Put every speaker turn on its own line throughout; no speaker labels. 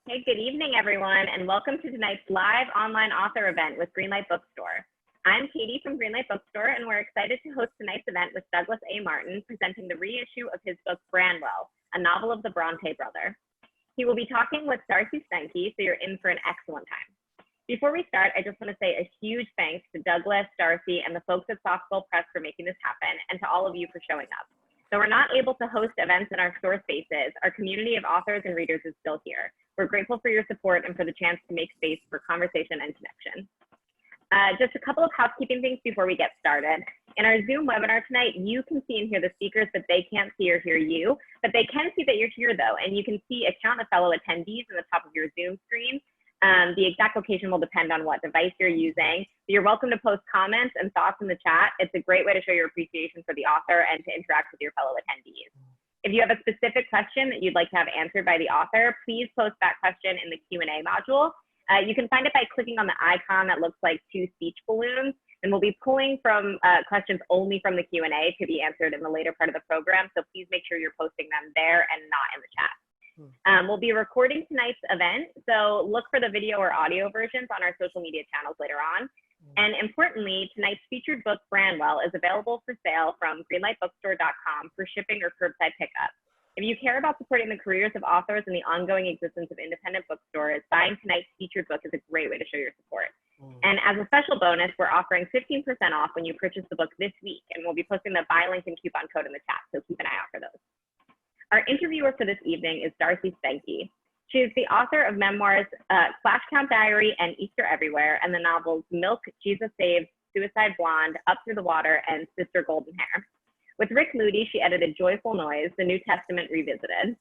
Hey, good evening, everyone, and welcome to tonight's live online author event with Greenlight Bookstore. I'm Katie from Greenlight Bookstore, and we're excited to host tonight's event with Douglas A. Martin presenting the reissue of his book, Branwell, a novel of the Brontë Brother. He will be talking with Darcey Steinke, so you're in for an excellent time. Before we start, I just want to say a huge thanks to Douglas, Darcey, and the folks at Softball Press for making this happen, and to all of you for showing up. Though we're not able to host events in our store spaces, our community of authors and readers is still here. We're grateful for your support and for the chance to make space for conversation and connection. Just a couple of housekeeping things before we get started. In our Zoom webinar tonight, you can see and hear the speakers, but they can't see or hear you. But they can see that you're here, though, and you can see a count of fellow attendees in the top of your Zoom screen. The exact location will depend on what device you're using. You're welcome to post comments and thoughts in the chat. It's a great way to show your appreciation for the author and to interact with your fellow attendees. If you have a specific question that you'd like to have answered by the author, please post that question in the Q&A module. You can find it by clicking on the icon that looks like two speech balloons, and we'll be pulling from questions only from the Q&A to be answered in the later part of the program, so please make sure you're posting them there and not in the chat. We'll be recording tonight's event, so look for the video or audio versions on our social media channels later on. And importantly, tonight's featured book, Branwell, is available for sale from greenlightbookstore.com for shipping or curbside pickup. If you care about supporting the careers of authors and the ongoing existence of independent bookstores, buying tonight's featured book is a great way to show your support. And as a special bonus, we're offering 15% off when you purchase the book this week, and we'll be posting the buy link and coupon code in the chat, so keep an eye out for those. Our interviewer for this evening is Darcey Steinke. She is the author of memoirs Flash Count Diary and Easter Everywhere, and the novels Milk, Jesus Saves, Suicide Blonde, Up Through the Water, and Sister Golden Hair. With Rick Moody, she edited Joyful Noise, The New Testament Revisited.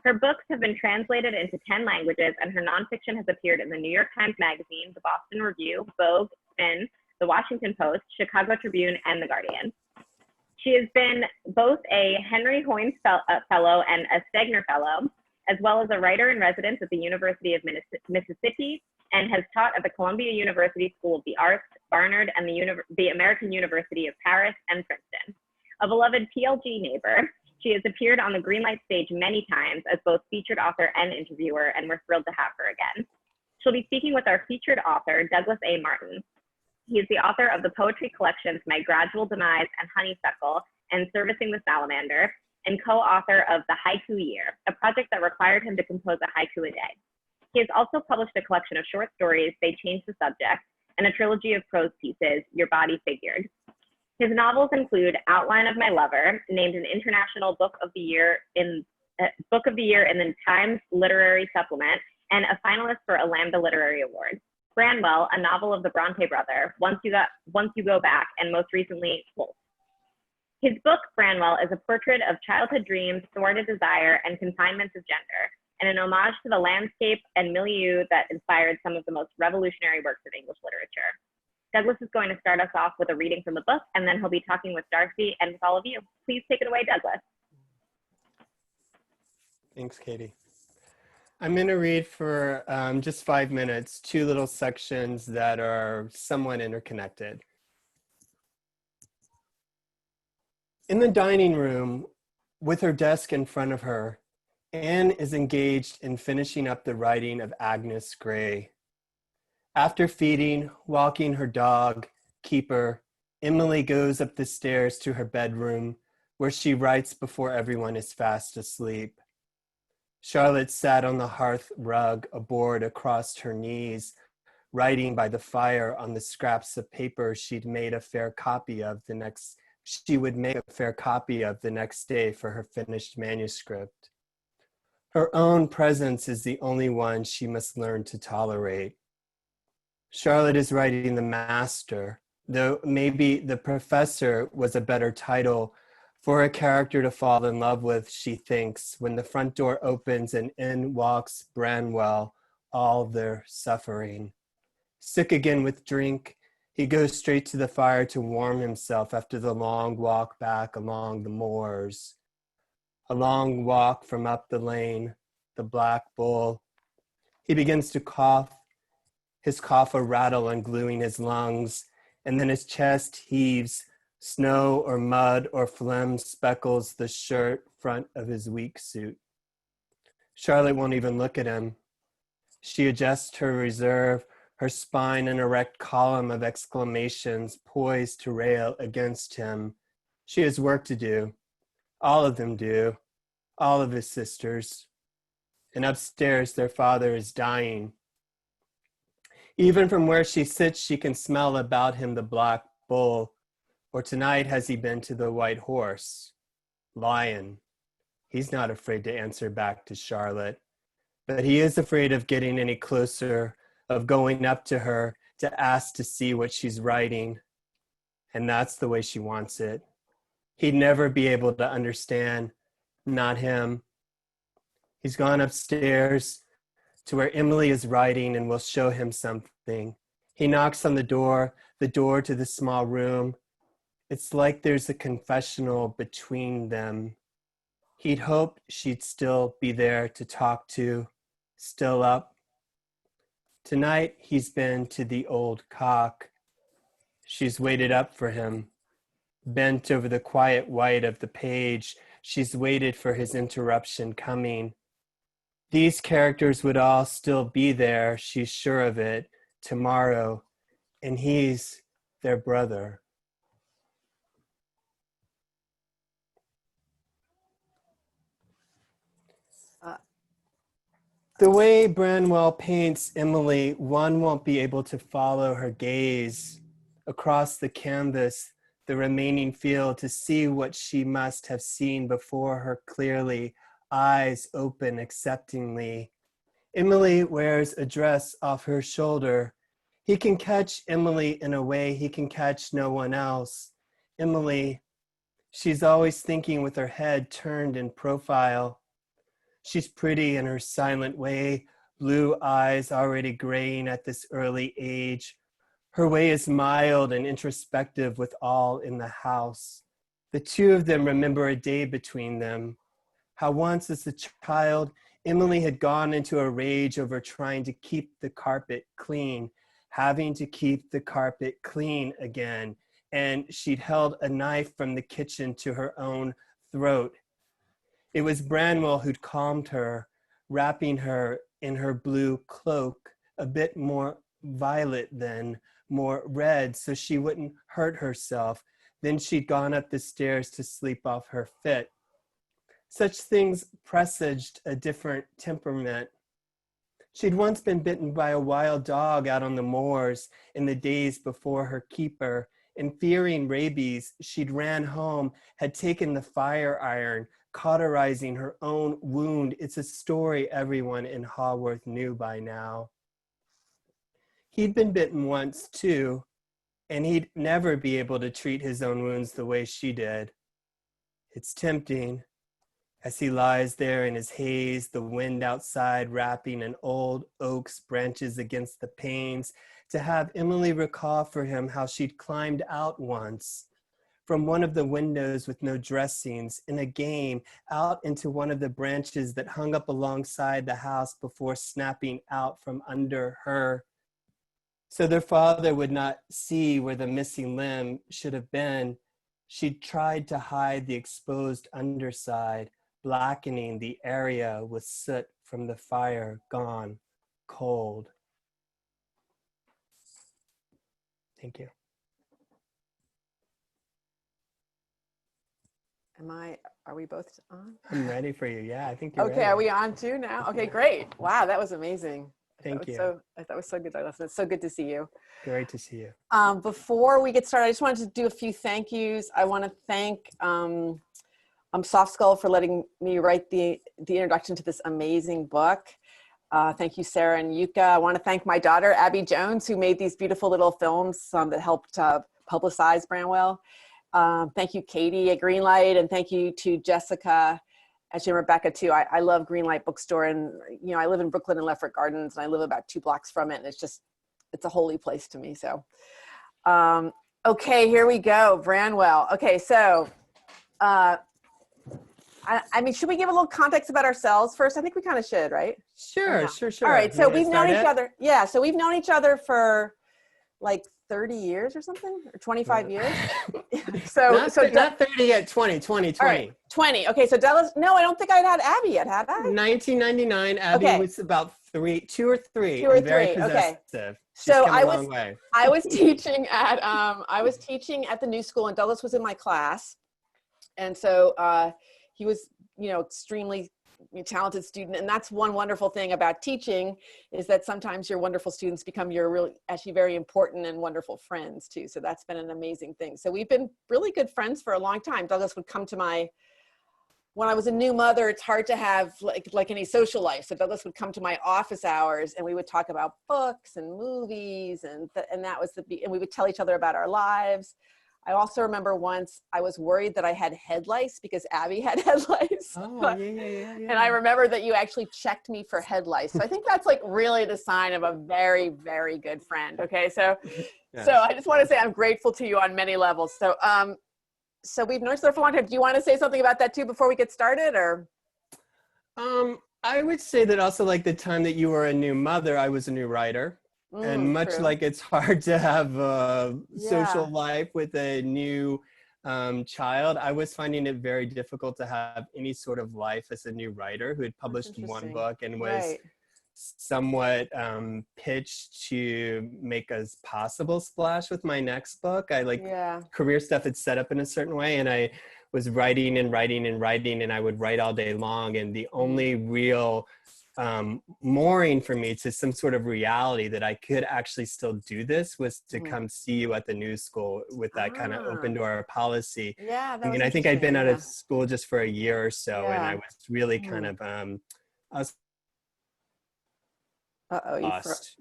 Her books have been translated into 10 languages, and her nonfiction has appeared in the New York Times Magazine, the Boston Review, Vogue, Spin, the Washington Post, Chicago Tribune, and The Guardian. She has been both a Henry Hoynes Fellow and a Stegner Fellow, as well as a writer-in-residence at the University of Mississippi, and has taught at the Columbia University School of the Arts, Barnard, and the American University of Paris and Princeton. A beloved PLG neighbor, she has appeared on the Greenlight stage many times as both featured author and interviewer, and we're thrilled to have her again. She'll be speaking with our featured author, Douglas A. Martin. He is the author of the poetry collections My Gradual Demise and Honeysuckle and Servicing the Salamander, and co-author of The Haiku Year, a project that required him to compose a haiku a day. He has also published a collection of short stories, They Change the Subject, and a trilogy of prose pieces, Your Body Figured. His novels include Outline of My Lover, named an International Book of the Year in the Times Literary Supplement, and a finalist for a Lambda Literary Award. Branwell, a novel of the Brontë Brother, Once You Go Back, and most recently, Wolf. His book, Branwell, is a portrait of childhood dreams, thwarted desire, and confinements of gender, and an homage to the landscape and milieu that inspired some of the most revolutionary works of English literature. Douglas is going to start us off with a reading from the book, and then he'll be talking with Darcey and with all of you. Please take it away, Douglas.
Thanks, Katie. I'm going to read for just 5 minutes, two little sections that are somewhat interconnected. In the dining room, with her desk in front of her, Anne is engaged in finishing up the writing of Agnes Grey. After feeding, walking her dog, Keeper, Emily goes up the stairs to her bedroom, where she writes before everyone is fast asleep. Charlotte sat on the hearth rug, a board across her knees, writing by the fire on the scraps of paper she would make a fair copy of the next day for her finished manuscript. Her own presence is the only one she must learn to tolerate. Charlotte is writing the master, though maybe the professor was a better title for a character to fall in love with, she thinks, when the front door opens and in walks Branwell, all their suffering. Sick again with drink, he goes straight to the fire to warm himself after the long walk back along the moors. A long walk from up the lane, the Black Bull. He begins to cough, his cough a rattle ungluing his lungs, and then his chest heaves. Snow or mud or phlegm speckles the shirt front of his weak suit. Charlotte won't even look at him. She adjusts her reserve, her spine an erect column of exclamations poised to rail against him. She has work to do. All of them do. All of his sisters. And upstairs, their father is dying. Even from where she sits, she can smell about him the black bull. Or tonight, has he been to the white horse? Lion. He's not afraid to answer back to Charlotte, but he is afraid of getting any closer, of going up to her to ask to see what she's writing. And that's the way she wants it. He'd never be able to understand, not him. He's gone upstairs to where Emily is writing and will show him something. He knocks on the door to the small room. It's like there's a confessional between them. He'd hoped she'd still be there to talk to, still up. Tonight, he's been to the old cock. She's waited up for him. Bent over the quiet white of the page, she's waited for his interruption coming. These characters would all still be there, she's sure of it, tomorrow, and he's their brother. The way Branwell paints Emily, one won't be able to follow her gaze across the canvas, the remaining field, to see what she must have seen before her clearly, eyes open acceptingly. Emily wears a dress off her shoulder. He can catch Emily in a way he can catch no one else. Emily, she's always thinking with her head turned in profile. She's pretty in her silent way, blue eyes already graying at this early age. Her way is mild and introspective with all in the house. The two of them remember a day between them. How once as a child, Emily had gone into a rage over trying to keep the carpet clean, having to keep the carpet clean again, and she'd held a knife from the kitchen to her own throat. It was Branwell who'd calmed her, wrapping her in her blue cloak, a bit more violet then, more red, so she wouldn't hurt herself. Then she'd gone up the stairs to sleep off her fit. Such things presaged a different temperament. She'd once been bitten by a wild dog out on the moors in the days before her keeper, and fearing rabies, she'd ran home, had taken the fire iron, cauterizing her own wound. It's a story everyone in Haworth knew by now. He'd been bitten once too, and he'd never be able to treat his own wounds the way she did. It's tempting, as he lies there in his haze, the wind outside wrapping an old oak's branches against the panes, to have Emily recall for him how she'd climbed out once from one of the windows with no dressings in a game out into one of the branches that hung up alongside the house before snapping out from under her. So their father would not see where the missing limb should have been. She'd tried to hide the exposed underside, blackening the area with soot from the fire gone cold. Thank you.
Are we both on?
I'm ready for you. Yeah, I think you're
okay,
ready.
Are we on too now? Okay, great. Wow, that was amazing.
Thank you.
That was so good. It's so good to see you.
Great to see you.
Before we get started, I just wanted to do a few thank yous. I want to thank Soft Skull for letting me write the introduction to this amazing book. Thank you, Sarah and Yuka. I want to thank my daughter, Abby Jones, who made these beautiful little films that helped publicize Branwell. Thank you, Katie at Greenlight, and thank you to Jessica, actually Rebecca too. I love Greenlight Bookstore, and I live in Brooklyn and Lefferts Gardens, and I live about 2 blocks from it, and it's a holy place to me. So, okay, here we go, Branwell. Okay, so, I mean, should we give a little context about ourselves first? I think we kind of should, right?
Sure.
All right, so we've known each other. Yeah, so we've known each other for like 30 years or something, or 25 years. So
not 30 yet, 20.
All right, 20. Okay, so Dallas, no, I don't think I'd had Abby yet, had I?
1999, Abby was about two or three. Very possessive.
Okay.
She's
so
come a long way.
I was teaching at the New School, and Douglas was in my class, and so he was, extremely talented student. And that's one wonderful thing about teaching, is that sometimes your wonderful students become your actually very important and wonderful friends too. So that's been an amazing thing. So we've been really good friends for a long time. Douglas would come to when I was a new mother, it's hard to have like any social life. So Douglas would come to my office hours, and we would talk about books and movies, and that was and we would tell each other about our lives. I also remember once I was worried that I had head lice because Abby had head lice.
Oh, yeah.
And I remember that you actually checked me for head lice. So I think that's like really the sign of a very, very good friend. Okay. So,
yes.
So I just want to say I'm grateful to you on many levels. So, so we've known each other for a long time. Do you want to say something about that too before we get started, or?
I would say that also, like the time that you were a new mother, I was a new writer. And much
true.
like it's hard to have a social life with a new child, I was finding it very difficult to have any sort of life as a new writer who had published one book and was somewhat pitched to make a possible splash with my next book. Career stuff had set up in a certain way, and I was writing, and I would write all day long. And the only real mooring for me to some sort of reality that I could actually still do this was to come see you at the New School with that kind of open door policy.
Yeah,
I mean, I think I'd been out of school just for a year or so, and I was really kind of I was lost,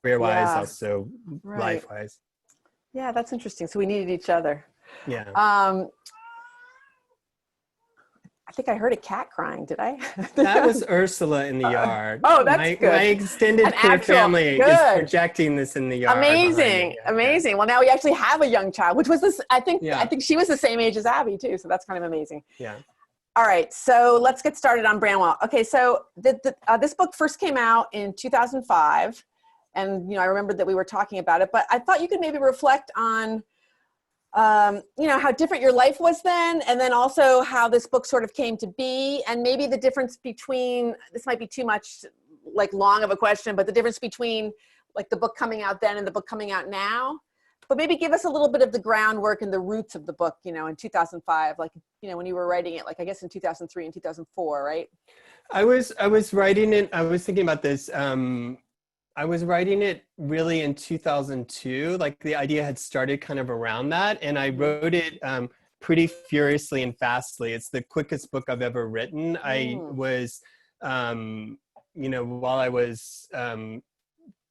career-wise, also life-wise.
Yeah, that's interesting. So we needed each other.
Yeah.
I think I heard a cat crying. Did I?
That was Ursula in the yard.
Oh, that's good.
My extended family is projecting this in the yard.
Amazing. Well, now we actually have a young child, which was this. I think she was the same age as Abby too. So that's kind of amazing.
Yeah.
All right. So let's get started on Branwell. Okay. So this book first came out in 2005, and I remember that we were talking about it. But I thought you could maybe reflect on how different your life was then, and then also how this book sort of came to be, and maybe the difference between, this might be too much long of a question, but the difference between the book coming out then and the book coming out now. But maybe give us a little bit of the groundwork and the roots of the book, in 2005, when you were writing it, I guess in 2003 and 2004, right?
I was writing it, I was thinking about this, I was writing it really in 2002. The idea had started kind of around that, and I wrote it pretty furiously and fastly. It's the quickest book I've ever written. I was, while I was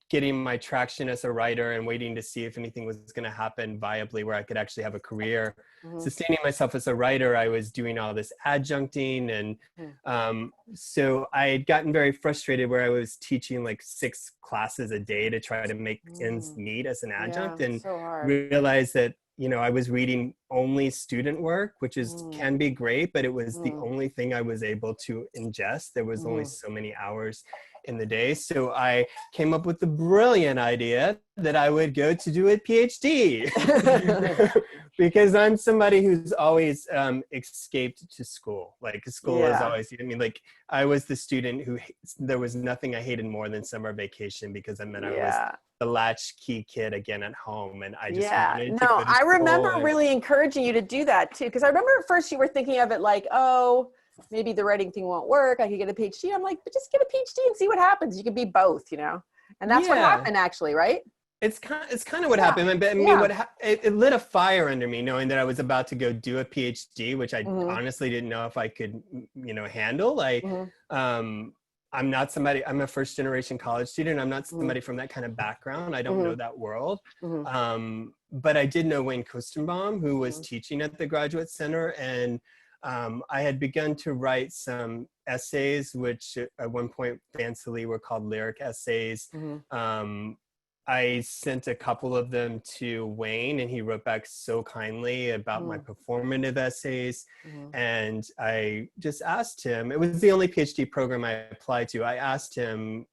getting my traction as a writer and waiting to see if anything was going to happen viably where I could actually have a career, sustaining myself as a writer, I was doing all this adjuncting. And so I had gotten very frustrated where I was teaching 6 classes a day to try to make ends meet as an adjunct, and realized that, I was reading only student work, which can be great, but it was the only thing I was able to ingest. There was only so many hours in the day. So I came up with the brilliant idea that I would go to do a PhD because I'm somebody who's always escaped to school. School is always, I was the student who, there was nothing I hated more than summer vacation, because I meant I was the latchkey kid again at home, and I just wanted to go to
I
school.
remember really encouraging you to do that too, because I remember at first you were thinking of it maybe the writing thing won't work, I could get a PhD. I'm like, but just get a PhD and see what happens. You can be both, and that's what happened actually, right?
It's kind of what happened. I mean, it lit a fire under me, knowing that I was about to go do a PhD, which I honestly didn't know if I could, handle. I'm not somebody, I'm a first generation college student. I'm not somebody from that kind of background. I don't know that world. But I did know Wayne Kostenbaum, who was teaching at the Graduate Center, and I had begun to write some essays, which at one point fancily were called lyric essays. I sent a couple of them to Wayne, and he wrote back so kindly about my performative essays. And I just asked him, it was the only PhD program I applied to. I asked him,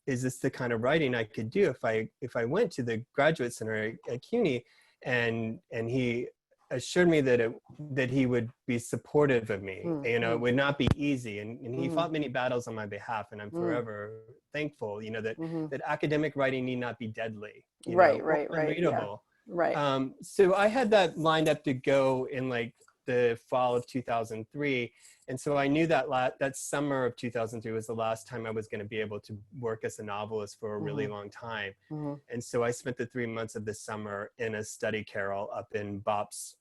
is this the kind of writing I could do if I went to the graduate center at CUNY? And he assured me that he would be supportive of me. It would not be easy. And he fought many battles on my behalf, and I'm forever thankful, that academic writing need not be deadly,
right,
unreadable.
Yeah. Right.
So I had that lined up to go in like the fall of 2003. And so I knew that that summer of 2003 was the last time I was going to be able to work as a novelist for a really long time. And so I spent the 3 months of the summer in a study carrel up in Bope's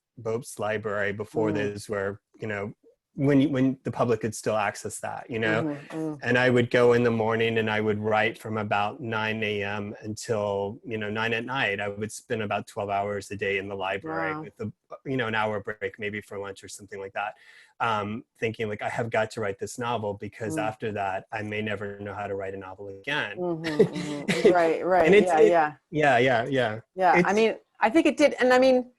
library before those were, when the public could still access that, and I would go in the morning and I would write from about 9 a.m. until, 9 at night. I would spend about 12 hours a day in the library with an hour break, maybe for lunch or something like that. Thinking like, I have got to write this novel because after that, I may never know how to write a novel again.
Right.
And
Yeah. I mean, I think it did. And I mean,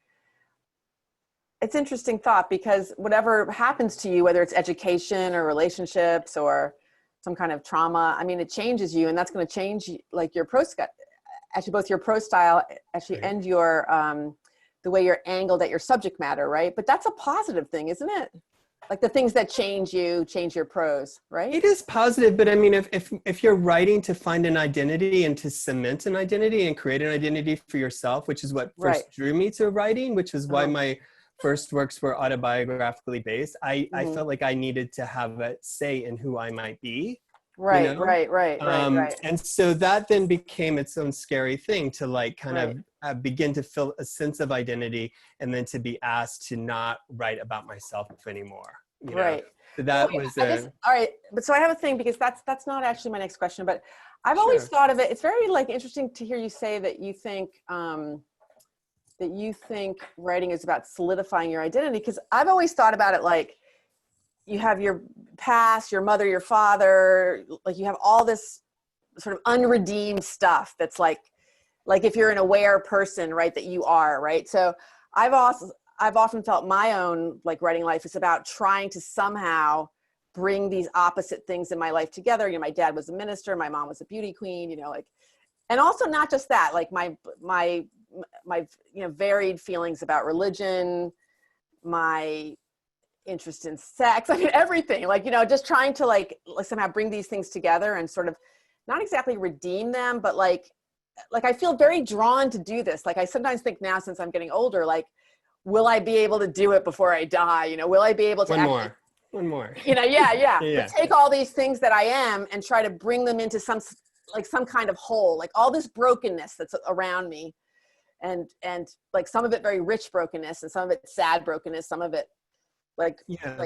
it's interesting thought, because whatever happens to you, whether it's education or relationships or some kind of trauma, I mean, it changes you, and that's going to change like your prose, actually both your prose style, actually, and your, the way you're angled at your subject matter. Right. But that's a positive thing, isn't it? Like the things that change you, change your prose, right?
It is positive, but I mean, if you're writing to find an identity and to cement an identity and create an identity for yourself, which is what first drew me to writing, which is why my first works were autobiographically based. I felt like I needed to have a say in who I might be.
Right.
And so that then became its own scary thing to like kind of begin to feel a sense of identity, and then to be asked to not write about myself anymore. You know? So that was
all right. But so I have a thing, because that's not actually my next question, but I've always thought of it. It's very like interesting to hear you say that you think writing is about solidifying your identity, because I've always thought about it like you have your past, your mother, your father, like you have all this sort of unredeemed stuff that's like if you're an aware person, right, that you are, right? So I've often felt my own like writing life is about trying to somehow bring these opposite things in my life together. My dad was a minister, my mom was a beauty queen, and also not just that, like my varied feelings about religion, my interest in sex, I mean, everything, like, just trying to like somehow bring these things together and sort of not exactly redeem them, but like I feel very drawn to do this. Like I sometimes think now, since I'm getting older, like, will I be able to do it before I die? Will I be able to
one more,
But take all these things that I am and try to bring them into some kind of whole, like all this brokenness that's around me. And like some of it very rich brokenness, and some of it sad brokenness, some of it like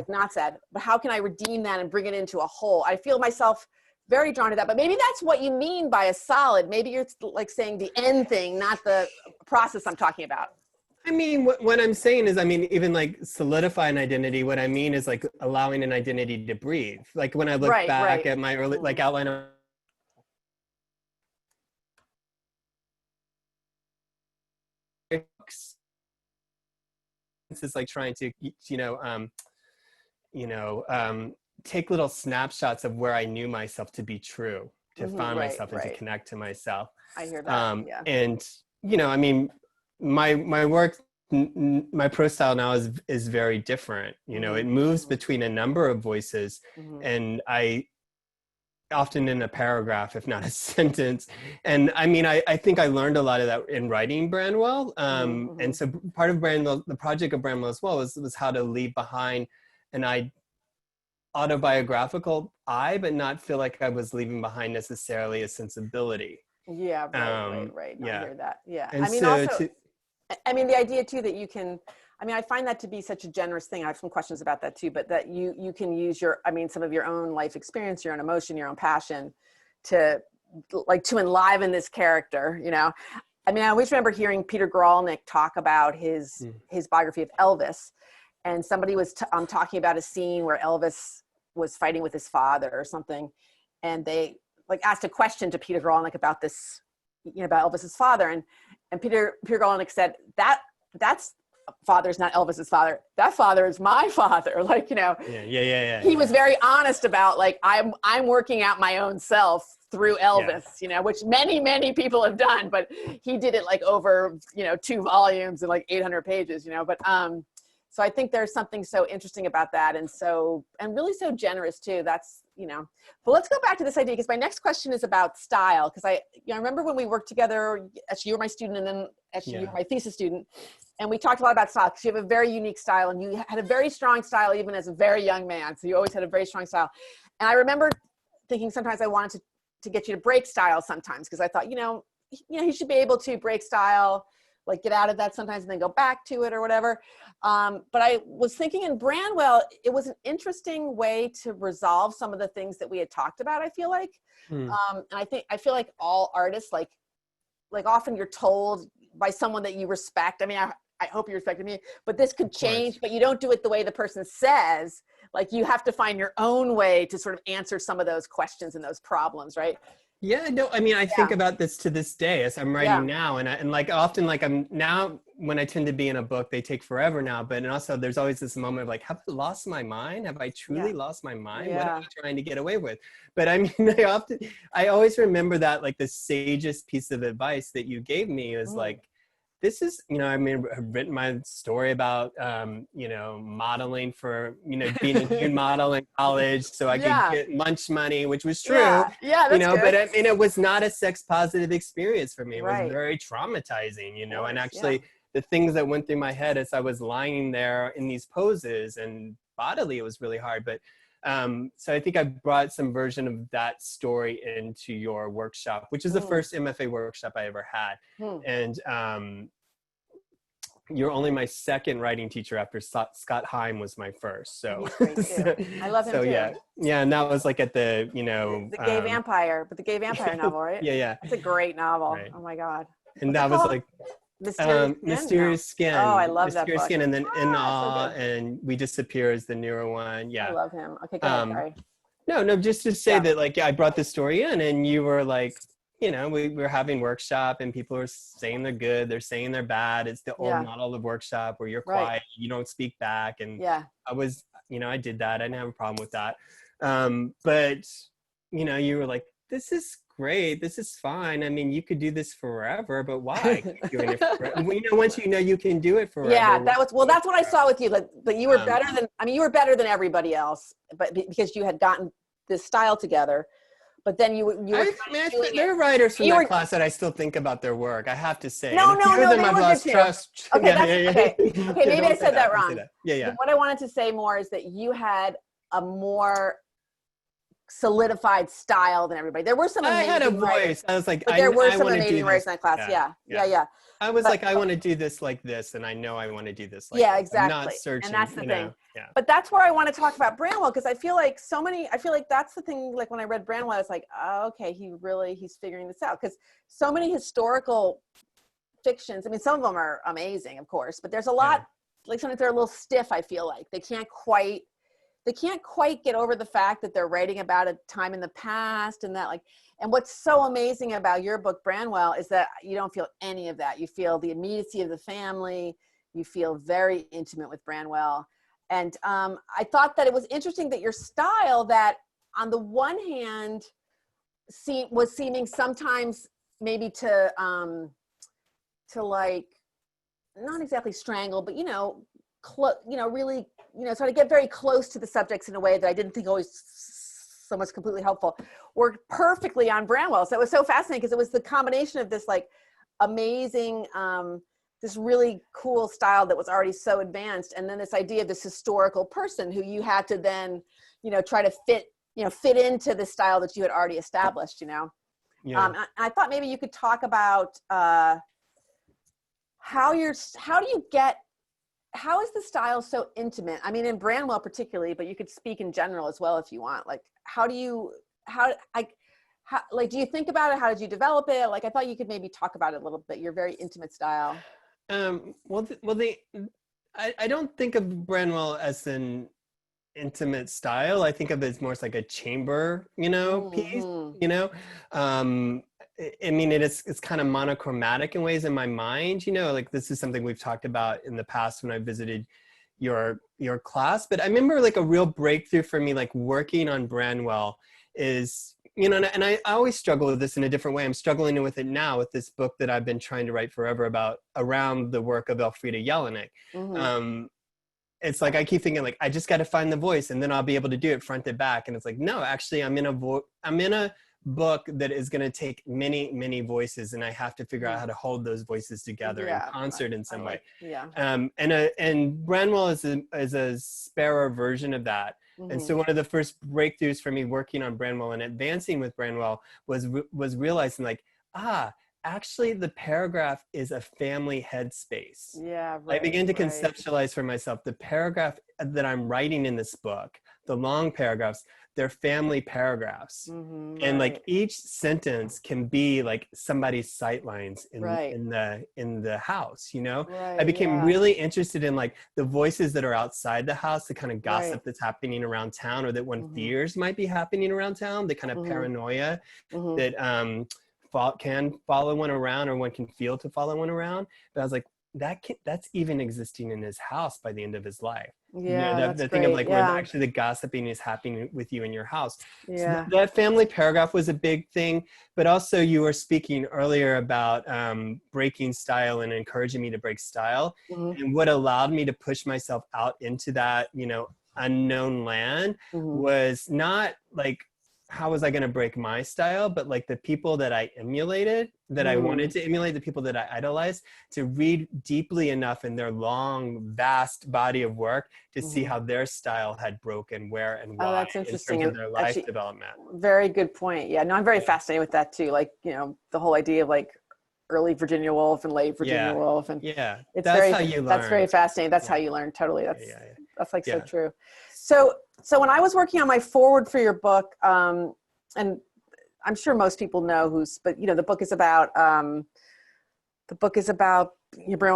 not sad, but how can I redeem that and bring it into a whole? I feel myself very drawn to that, but maybe that's what you mean by a solid. Maybe you're like saying the end thing, not the process I'm talking about.
I mean, what I'm saying is, I mean, even like solidify an identity, what I mean is like allowing an identity to breathe. Like when I look back at my early, like outline of it's like trying to, take little snapshots of where I knew myself to be true, to find myself and to connect to myself.
I hear that.
And, I mean, my work, my prose style now is very different. It moves between a number of voices, and I often in a paragraph, if not a sentence. And I mean, I think I learned a lot of that in writing Branwell. And so part of Branwell, the project of Branwell as well, was how to leave behind an autobiographical but not feel like I was leaving behind necessarily a sensibility.
Yeah, right.
Yeah.
I hear that. Yeah.
And
I mean,
so
the idea too that you can, I mean, I find that to be such a generous thing. I have some questions about that too, but that you can use some of your own life experience, your own emotion, your own passion to enliven this character, I mean, I always remember hearing Peter Grolnick talk about his biography of Elvis, and somebody was talking about a scene where Elvis was fighting with his father or something. And they like asked a question to Peter Grolnick about this, about Elvis's father. And Peter Grolnick said that's father's not Elvis's father. That father is my father. Like, you know, he was very honest about like, I'm working out my own self through Elvis, you know, which many people have done, but he did it like over, you know, 2 volumes and like 800 pages, you know, but, so I think there's something so interesting about that. And really so generous too. That's, you know, but let's go back to this idea, because my next question is about style. Cause I remember when we worked together, actually you were my student and then actually you were my thesis student. And we talked a lot about style because you have a very unique style and you had a very strong style even as a very young man. So you always had a very strong style. And I remember thinking sometimes I wanted to get you to break style sometimes, because I thought, you know, he should be able to break style, like get out of that sometimes and then go back to it or whatever. But I was thinking in Branwell, it was an interesting way to resolve some of the things that we had talked about, I feel like. And I feel like all artists, like often you're told by someone that you respect. I mean, I hope you respected me, but this could change, but you don't do it the way the person says. Like you have to find your own way to sort of answer some of those questions and those problems, right?
Yeah, no, I mean, I think about this to this day as I'm writing now. And like often, like I'm now, when I tend to be in a book, they take forever now. But and also there's always this moment of like, have I lost my mind? Have I truly lost my mind? What am I trying to get away with? But I mean, I always remember that like the sagest piece of advice that you gave me is like, this is, you know, I mean, I've written my story about, you know, modeling for, you know, being a nude model in college so I could get lunch money, which was true.
That's
you know,
good.
but I mean, it was not a sex positive experience for me. It was very traumatizing, you know, and actually the things that went through my head as I was lying there in these poses and bodily, it was really hard. But so I think I brought some version of that story into your workshop, which is the first MFA workshop I ever had. And you're only my second writing teacher after Scott Heim was my first. So,
I love him too.
Yeah. And that was like at the, you know.
The Gay Vampire, but the Gay Vampire novel, right?
Yeah.
It's a great novel.
Right.
Oh my God.
And that was like, Mysterious Skin.
Oh, I love that book.
Mysterious Skin, and then In Awe, and We Disappear is the newer one. Yeah,
I love him. Okay, go ahead, sorry.
No, just to say that, like, I brought this story in, and you were like, you know, we were having workshop, and people are saying they're good, they're saying they're bad. It's the old model of workshop where you're quiet, you don't speak back, and I was, you know, I did that. I didn't have a problem with that. But you know, you were like, this is great, this is fine. I mean, you could do this forever, but why keep doing it forever? You know, once you know you can do it forever.
Yeah, that's what I saw with you. But you were better than, I mean, you were better than everybody else, but because you had gotten this style together. But then you were
there are writers from that class that I still think about their work, I have to say.
No, they were good too. Okay,
okay,
maybe I said that wrong.
Yeah.
What I wanted to say more is that you had a more solidified style than everybody. There were some amazing
I had a voice.
writers,
I was like,
but there were
I
some amazing writers in that class. Yeah.
I was like, I want to do this like this, and I know I want to do this like this.
Exactly.
I'm not searching,
and that's the thing.
Yeah.
But that's where I want to talk about Branwell, because I feel like that's the thing. Like when I read Branwell, I was like, oh, okay, he's figuring this out, because so many historical fictions. I mean, some of them are amazing, of course, but there's a lot. Like sometimes they're a little stiff. I feel like they can't quite get over the fact that they're writing about a time in the past, and that, like, and what's so amazing about your book, Branwell, is that you don't feel any of that. You feel the immediacy of the family. You feel very intimate with Branwell. And I thought that it was interesting that your style, that on the one hand was seeming sometimes maybe to like, not exactly strangle, but, really, sort of get very close to the subjects in a way that I didn't think always so much completely helpful, worked perfectly on Branwell. So it was so fascinating, because it was the combination of this like amazing, this really cool style that was already so advanced, and then this idea of this historical person who you had to then, try to fit into the style that you had already established, I thought maybe you could talk about how is the style so intimate? I mean, in Branwell particularly, but you could speak in general as well if you want. Like, do you think about it? How did you develop it? Like, I thought you could maybe talk about it a little bit, your very intimate style.
I don't think of Branwell as an intimate style. I think of it as more like a chamber, piece, I mean, it's kind of monochromatic in ways in my mind, you know, like this is something we've talked about in the past when I visited your class. But I remember like a real breakthrough for me, like working on Branwell is, you know, and I always struggle with this in a different way. I'm struggling with it now with this book that I've been trying to write forever around the work of Elfriede Jelinek. It's like I keep thinking like I just got to find the voice and then I'll be able to do it front to back. And it's like, no, actually I'm in a book that is going to take many voices, and I have to figure out how to hold those voices together in concert in some way. And Branwell is a sparer version of that. And so one of the first breakthroughs for me working on Branwell and advancing with Branwell was realizing like, actually the paragraph is a family headspace. I began to conceptualize for myself the paragraph that I'm writing in this book, the long paragraphs, they're family paragraphs. And like each sentence can be like somebody's sightlines in the house, you know? I became really interested in like the voices that are outside the house, the kind of gossip that's happening around town, or that one fears might be happening around town, the kind of paranoia that can follow one around, or one can feel to follow one around. But I was like, that's even existing in his house by the end of his life. The thing of like where actually the gossiping is happening with you in your house. So that family paragraph was a big thing. But also you were speaking earlier about breaking style and encouraging me to break style. And what allowed me to push myself out into that, you know, unknown land was not like, how was I going to break my style, but like the people that I emulated, that I wanted to emulate, the people that I idolized, to read deeply enough in their long, vast body of work to see how their style had broken, where and why,
that's interesting.
in terms of their life development.
Very good point. Yeah, no, I'm very fascinated with that too. Like, you know, the whole idea of like early Virginia Woolf and late Virginia Woolf. And it's
that's how you learn.
That's very fascinating. That's how you learn. Totally. That's like so true. So when I was working on my foreword for your book, and I'm sure most people know but you know, the book is about Branwell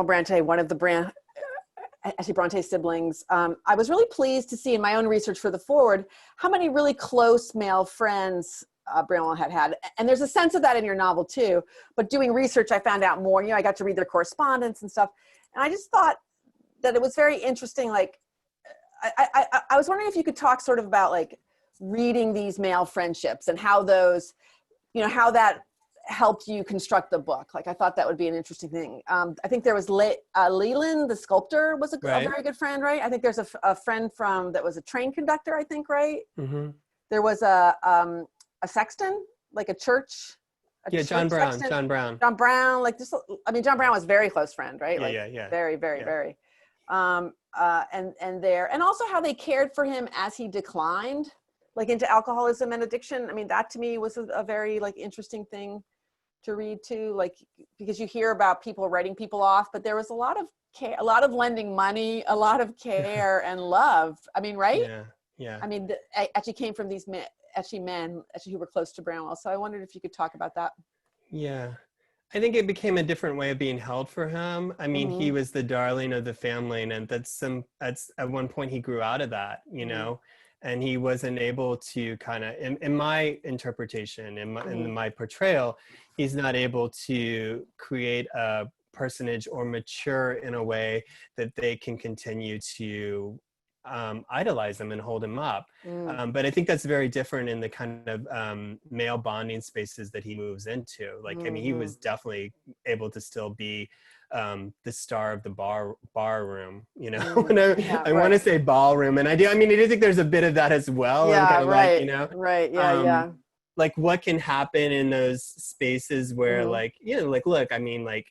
Brontë, one of the Brontë siblings. I was really pleased to see in my own research for the foreword how many really close male friends Branwell had. And there's a sense of that in your novel too. But doing research, I found out more. You know, I got to read their correspondence and stuff. And I just thought that it was very interesting. Like, I was wondering if you could talk sort of about like reading these male friendships and how those, you know, how that helped you construct the book. Like, I thought that would be an interesting thing. I think there was Leland, the sculptor, was a very good friend, right? I think there's a friend that was a train conductor, I think, right? There was a sexton, like a church.
John Brown.
John Brown, like this. I mean, John Brown was a very close friend, right? Very, very. And also how they cared for him as he declined, like into alcoholism and addiction. I mean, that to me was a very like interesting thing to read too, like, because you hear about people writing people off, but there was a lot of care, a lot of lending money, a lot of care and love. I mean, right? I mean, actually came from these men who were close to Branwell. So I wondered if you could talk about that.
I think it became a different way of being held for him. I mean, he was the darling of the family, and that's at one point he grew out of that, you know, and he wasn't able to kind of, in my interpretation, in my portrayal, he's not able to create a personage or mature in a way that they can continue to idolize him and hold him up. But I think that's very different in the kind of male bonding spaces that he moves into. Like, I mean, he was definitely able to still be the star of the bar room, you know. I want to say ballroom, and I do think there's a bit of that as well. And kind of like, you know, like what can happen in those spaces where like, you know, like, look, I mean, like,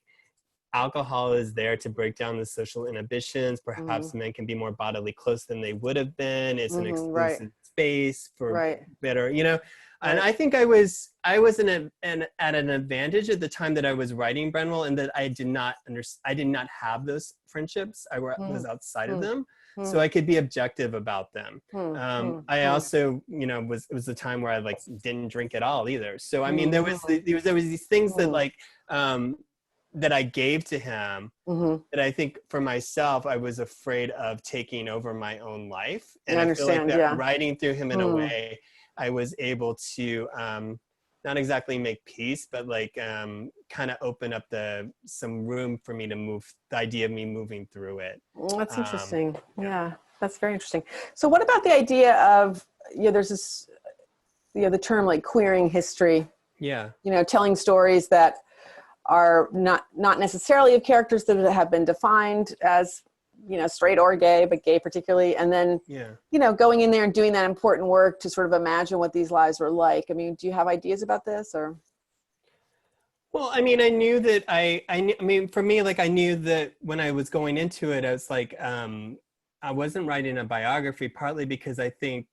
alcohol is there to break down the social inhibitions. Perhaps men can be more bodily close than they would have been. It's an exclusive space for better, you know. And I think I was at an advantage at the time that I was writing Branwell, and that I did not have those friendships. I was outside of them, so I could be objective about them. I also, you know, it was the time where I like didn't drink at all either. So I mean, there was these things that like that I gave to him that I think for myself, I was afraid of taking over my own life. And I feel like that writing through him in a way, I was able to not exactly make peace, but like kind of open up some room for me to move, the idea of me moving through it.
That's interesting. Yeah, that's very interesting. So what about the idea of, there's this, the term like queering history, telling stories that are not necessarily of characters that have been defined as, straight or gay, but gay particularly. And then, going in there and doing that important work to sort of imagine what these lives were like. I mean, do you have ideas about this or?
Well, I mean, I knew that I mean, for me, like, I knew that when I was going into it, I was like, I wasn't writing a biography, partly because I think,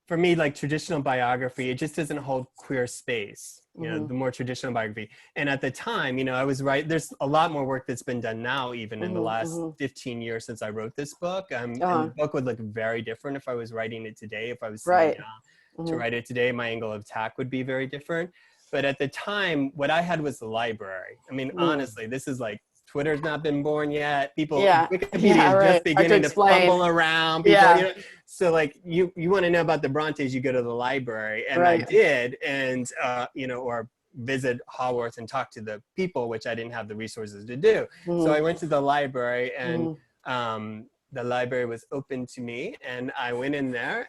for me, like traditional biography, it just doesn't hold queer space, the more traditional biography. And at the time, I was there's a lot more work that's been done now, even in the last 15 years since I wrote this book. And the book would look very different if I was writing it today. If I was sitting down to write it today, my angle of attack would be very different. But at the time, what I had was the library. I mean, honestly, this is like, Twitter's not been born yet. Wikipedia is just beginning to fumble around. People, so like you want to know about the Brontes, you go to the library, and I did, and or visit Haworth and talk to the people, which I didn't have the resources to do. So I went to the library, and the library was open to me, and I went in there.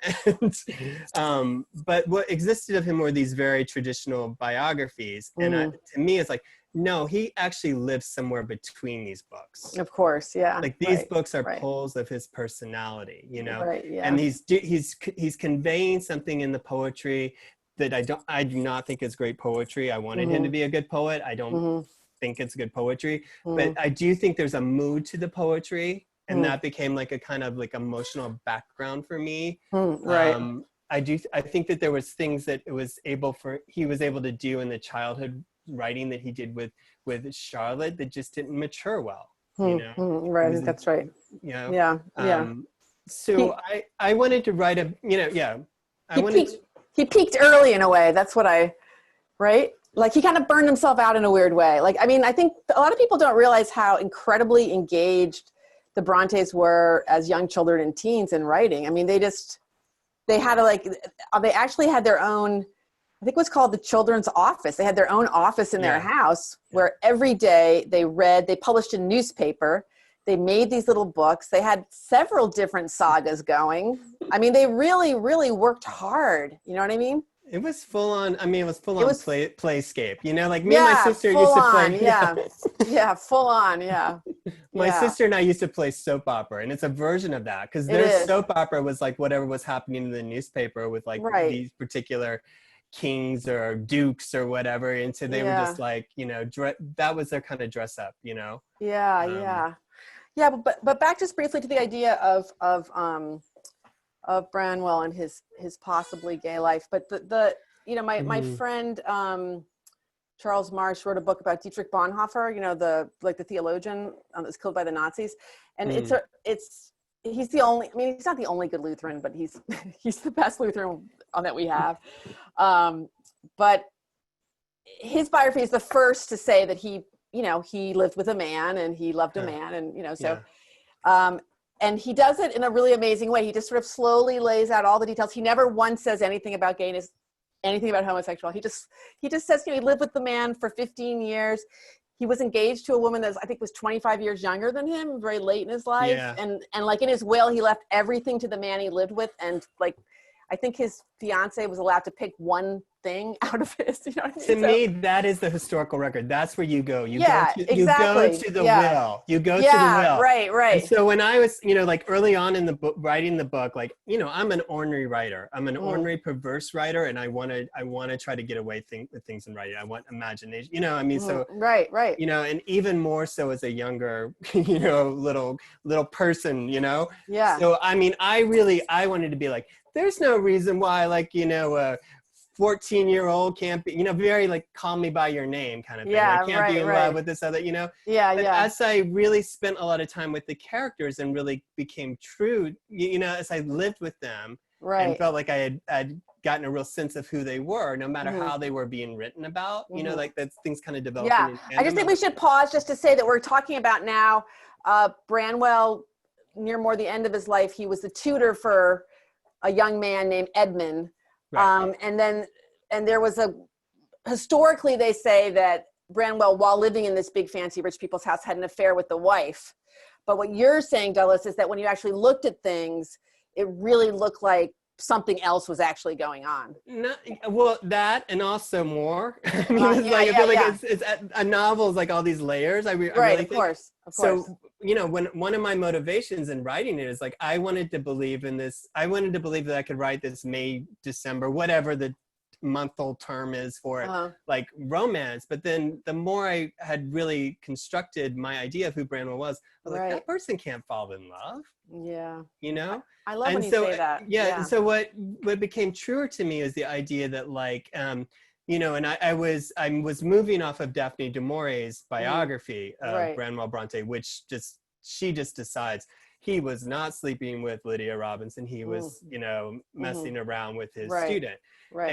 And but what existed of him were these very traditional biographies, and to me, it's like, no, he actually lives somewhere between these books.
Of course, yeah.
Like these books are poles of his personality, and he's conveying something in the poetry that I do not think is great poetry. I wanted him to be a good poet. I don't think it's good poetry, but I do think there's a mood to the poetry, and that became like a kind of like emotional background for me. I think that there was things that he was able to do in the childhood writing that he did with Charlotte that just didn't mature well.
Right, I think that's right.
So I wanted to write
he peaked early in a way. That's what like he kind of burned himself out in a weird way. Like, I mean, I think a lot of people don't realize how incredibly engaged the Brontes were as young children and teens in writing. I mean, they actually had their own, I think it was called the Children's Office. They had their own office in their house where every day they published a newspaper. They made these little books. They had several different sagas going. I mean, they really, really worked hard. You know what I mean?
It was full on. I mean, it was full on playscape. Like me and my sister used to play.
Full on. Yeah.
My sister and I used to play soap opera, and it's a version of that because their soap opera was like whatever was happening in the newspaper with like these particular kings or dukes or whatever, and so they were just like, that was their kind of dress up,
but back just briefly to the idea of Branwell and his possibly gay life, but my friend Charles Marsh wrote a book about Dietrich Bonhoeffer, the theologian that was killed by the Nazis, and he's the only, I mean, he's not the only good Lutheran, but he's the best Lutheran that we have. But his biography is the first to say that he lived with a man and he loved a man, and and he does it in a really amazing way. He just sort of slowly lays out all the details. He never once says anything about gayness, anything about homosexuality. He just says, he lived with the man for 15 years. He was engaged to a woman that I think was 25 years younger than him, very late in his life. Yeah. And like in his will, he left everything to the man he lived with. And like, I think his fiance was allowed to pick one thing out of his, you know what I mean?
To me, that is the historical record. That's where you go. You go to the will. You go to the will.
Right.
And so when I was, like early on in the book, writing the book, like, I'm an ornery writer. I'm an ornery, perverse writer, and I want to try to get away with things in writing. I want imagination. So
right.
And even more so as a younger, little person.
Yeah.
So I mean, I wanted to be like, there's no reason why, like, 14-year-old can't be, very like call me by your name kind of thing. I can't be in love with this other, As I really spent a lot of time with the characters and really became true, as I lived with them and felt like I had gotten a real sense of who they were, no matter how they were being written about, like that things kind of developed.
Yeah, I just think we should pause just to say that we're talking about now Branwell, near more the end of his life, he was the tutor for a young man named Edmund,
Right.
And there was historically they say that Branwell, while living in this big fancy rich people's house, had an affair with the wife. But what you're saying, Douglas, is that when you actually looked at things, it really looked like something else was actually going on.
No, well, that and also more. I mean, it's
Yeah,
like I feel like
yeah.
it's a novel is like all these layers. I
Right,
really
of
think.
course.
So, you know, when one of my motivations in writing it is like I wanted to believe in this. I wanted to believe that I could write this May, December, whatever the month-old term is for it, like romance. But then the more I had really constructed my idea of who Branwell was, I was like, that person can't fall in love.
Yeah.
You know?
I love
and
when you
so,
say that.
Yeah. And so what became truer to me is the idea that like, you know, and I was moving off of Daphne du Maurier's biography of Branwell Brontë, which she just decides he was not sleeping with Lydia Robinson. He was, you know, messing around with his student. Right.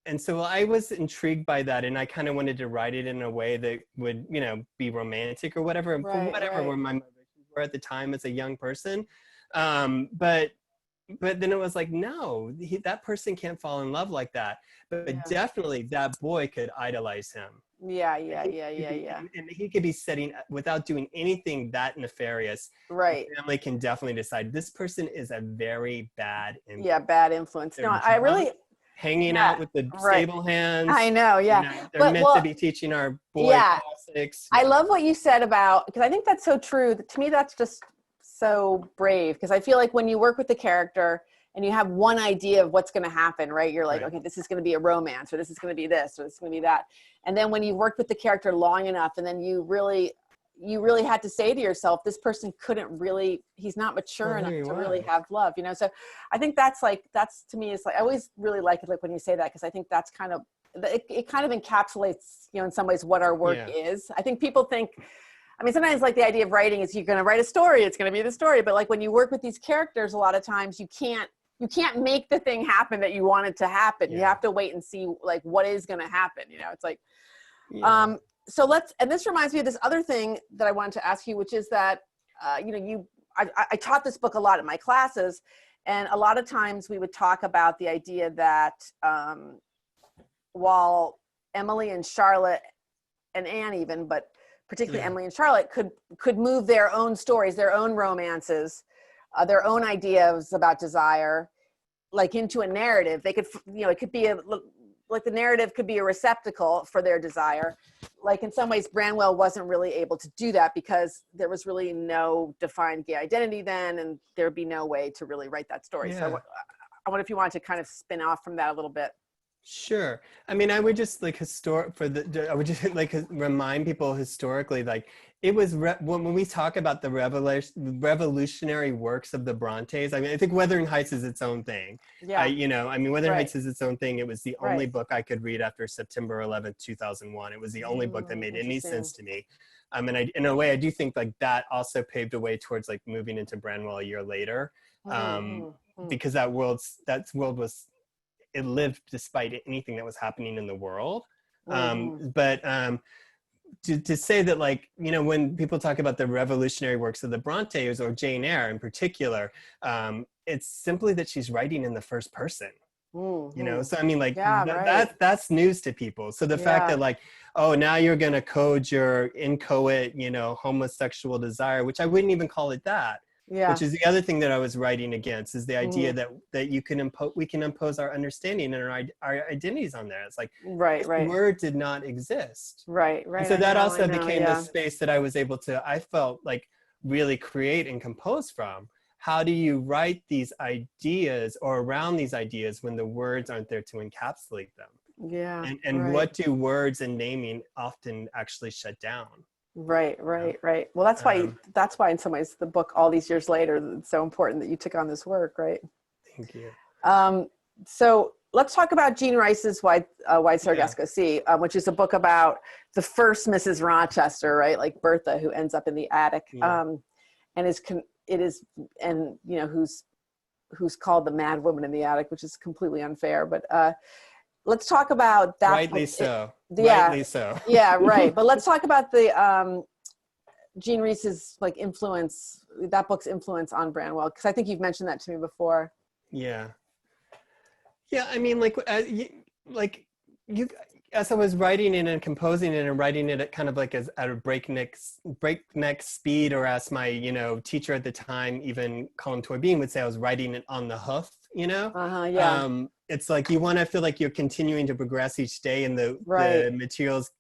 And so I was intrigued by that, and I kind of wanted to write it in a way that would, you know, be romantic or whatever, were my motivations were at the time as a young person. But then it was like, no, that person can't fall in love like that. But definitely that boy could idolize him.
Yeah.
And he could be setting, without doing anything that nefarious.
Right.
The family can definitely decide this person is a very bad influence.
Yeah, bad influence. No, I really...
Hanging out with the stable hands.
I know, yeah.
You know, they're meant to be teaching our boy classics.
I love what you said about, because I think that's so true. To me, that's just so brave, because I feel like when you work with the character and you have one idea of what's going to happen, right? You're like, okay, this is going to be a romance, or this is going to be this, or this is going to be that. And then when you worked with the character long enough, and then you really had to say to yourself, this person he's not mature enough to really have love, you know? So I think that's to me, it's like, I always really like it, like when you say that, because I think that's kind of, it kind of encapsulates, you know, in some ways what our work is. I think people think, I mean, sometimes like the idea of writing is you're going to write a story, it's going to be the story. But like when you work with these characters, a lot of times you can't make the thing happen that you want it to happen. You have to wait and see like what is going to happen. You know, it's like, so and this reminds me of this other thing that I wanted to ask you, which is that, you know, I taught this book a lot in my classes, and a lot of times we would talk about the idea that while Emily and Charlotte and Anne even, but particularly Emily and Charlotte could move their own stories, their own romances, their own ideas about desire, like into a narrative. They could, you know, it could be like the narrative could be a receptacle for their desire. Like in some ways, Branwell wasn't really able to do that because there was really no defined gay identity then, and there'd be no way to really write that story. So I wonder if you wanted to kind of spin off from that a little bit.
Sure. I mean, I would just like I would just like remind people historically, like it was when we talk about the revolutionary works of the Brontes. I mean, I think Wuthering Heights is its own thing.
Yeah.
You know, I mean, Wuthering Heights is its own thing. It was the only book I could read after September 11th, 2001. It was the only book that made any sense to me. And in a way, I do think like that also paved a way towards like moving into Branwell a year later, because that world was. It lived despite anything that was happening in the world. But to say that, like, you know, when people talk about the revolutionary works of the Brontes or Jane Eyre in particular, it's simply that she's writing in the first person. You know, so I mean, like that's news to people. So the fact that like, oh, now you're going to code your inchoate, you know, homosexual desire, which I wouldn't even call it that. Which is the other thing that I was writing against, is the idea that we can impose our understanding and our identities on there. It's like the word did not exist. Right. And so that also became the space that I was able to, I felt like, really create and compose from. How do you write these ideas or around these ideas when the words aren't there to encapsulate them? Yeah. And what do words and naming often actually shut down? Right. Well, that's why in some ways the book, all these years later, it's so important that you took on this work, right? Thank you. So let's talk about Jean Rice's Wide Sargasso Sea, which is a book about the first Mrs. Rochester, right? Like Bertha, who ends up in the attic, and you know, who's called the mad woman in the attic, which is completely unfair, but let's talk about that. Rightly so. Rightly so. Yeah, right. But let's talk about the Jean Rice's like influence, that book's influence on Branwell, because I think you've mentioned that to me before. Yeah. Yeah, I mean, as I was writing it and composing it and writing it at kind of like at a breakneck speed, or as my, teacher at the time, even Colin Torbeen, would say, I was writing it on the hoof,
Yeah.
It's like you want to feel like you're continuing to progress each day, and the materials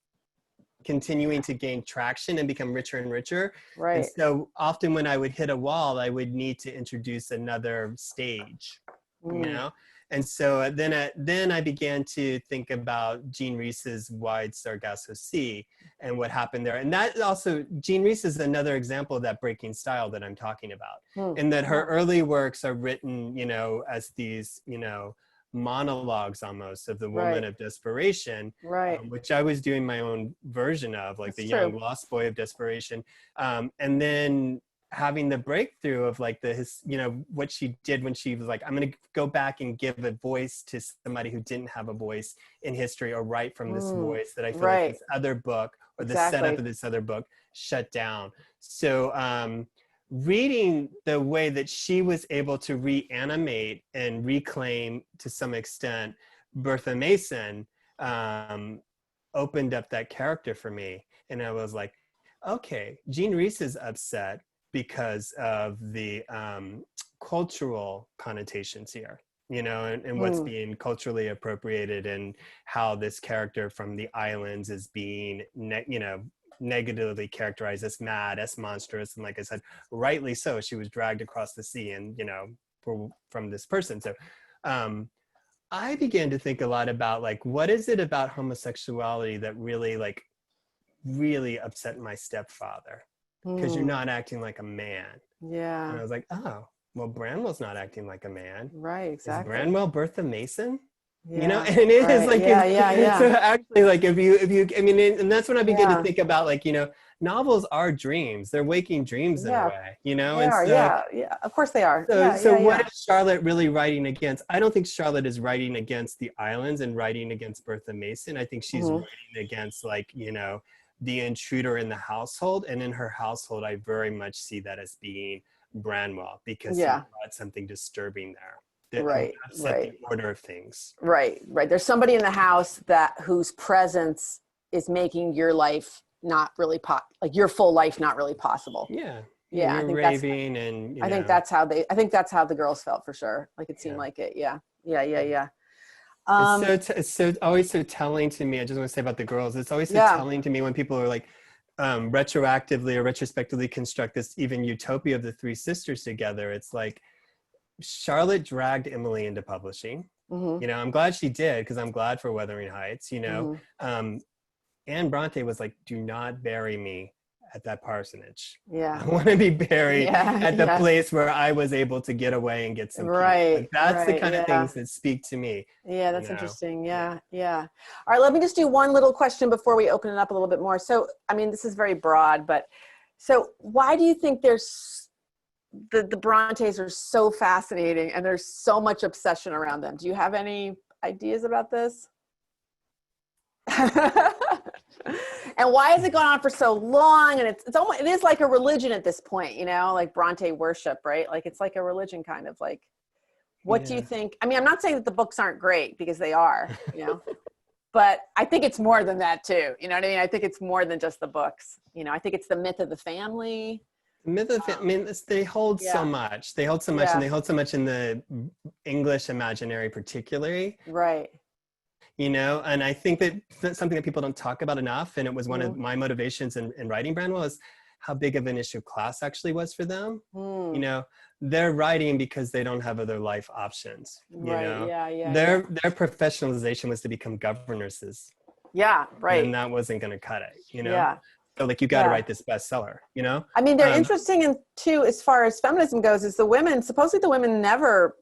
continuing to gain traction and become richer and richer.
Right.
And so often when I would hit a wall, I would need to introduce another stage, And so then I began to think about Jean Rhys's Wide Sargasso Sea and what happened there. And that also, Jean Rhys is another example of that breaking style that I'm talking about. In that her early works are written, as these, monologues almost of the woman of desperation, which I was doing my own version of, like the young lost boy of desperation. And then having the breakthrough of like what she did when she was like, I'm going to go back and give a voice to somebody who didn't have a voice in history, or write from this voice that I feel like this other book, or the setup of this other book, shut down. So reading the way that she was able to reanimate and reclaim, to some extent, Bertha Mason, opened up that character for me. And I was like, okay, Jean Rhys is upset because of the cultural connotations here, and what's being culturally appropriated, and how this character from the islands is being, negatively characterized as mad, as monstrous. And like I said, rightly so, she was dragged across the sea and, from this person. So I began to think a lot about like, what is it about homosexuality that really upset my stepfather? Because you're not acting like a man.
Yeah.
And I was like, oh, well, Branwell's not acting like a man.
Right, exactly.
Is Branwell Bertha Mason?
Yeah.
And it is like,
yeah.
So actually, like, if you, I mean, and that's when I began to think about, like, novels are dreams. They're waking dreams in a way,
They
and
are,
so,
yeah, of course they are.
So what is Charlotte really writing against? I don't think Charlotte is writing against the islands and writing against Bertha Mason. I think she's writing against, like, the intruder in the household. And in her household, I very much see that as being Branwell, because he brought something disturbing there.
Right.
The order of things.
Right. There's somebody in the house whose presence is making your life not really like your full life not really possible.
Yeah.
Yeah.
You're raving, and
I think that's how the girls felt, for sure. Like, it seemed like it. Yeah.
It's so always so telling to me. I just want to say about the girls, it's always so telling to me when people are like, retroactively or retrospectively construct this even utopia of the three sisters together. It's like, Charlotte dragged Emily into publishing. I'm glad she did, because I'm glad for Wuthering Heights. Anne Bronte was like, do not bury me at that parsonage. I want to be buried at the place where I was able to get away and get some peace. Like, that's the kind of things that speak to me.
Yeah, that's interesting. Yeah. All right, let me just do one little question before we open it up a little bit more. So, I mean, this is very broad, but so why do you think there's the Brontes are so fascinating and there's so much obsession around them? Do you have any ideas about this? And why has it gone on for so long? And it is like a religion at this point, like Bronte worship, right? Like, it's like a religion, kind of like, what do you think? I mean, I'm not saying that the books aren't great, because they are, but I think it's more than that too. You know what I mean? I think it's more than just the books. I think it's the myth of the family.
I mean, they hold so much. They hold so much, and they hold so much in the English imaginary, particularly.
Right.
And I think that's something that people don't talk about enough. And it was one of my motivations in writing Branwell, is how big of an issue class actually was for them. They're writing because they don't have other life options. Their professionalization was to become governesses.
Yeah, right.
And that wasn't going to cut it. So, like, you got to write this bestseller.
I mean, they're interesting, and too, as far as feminism goes, is supposedly the women never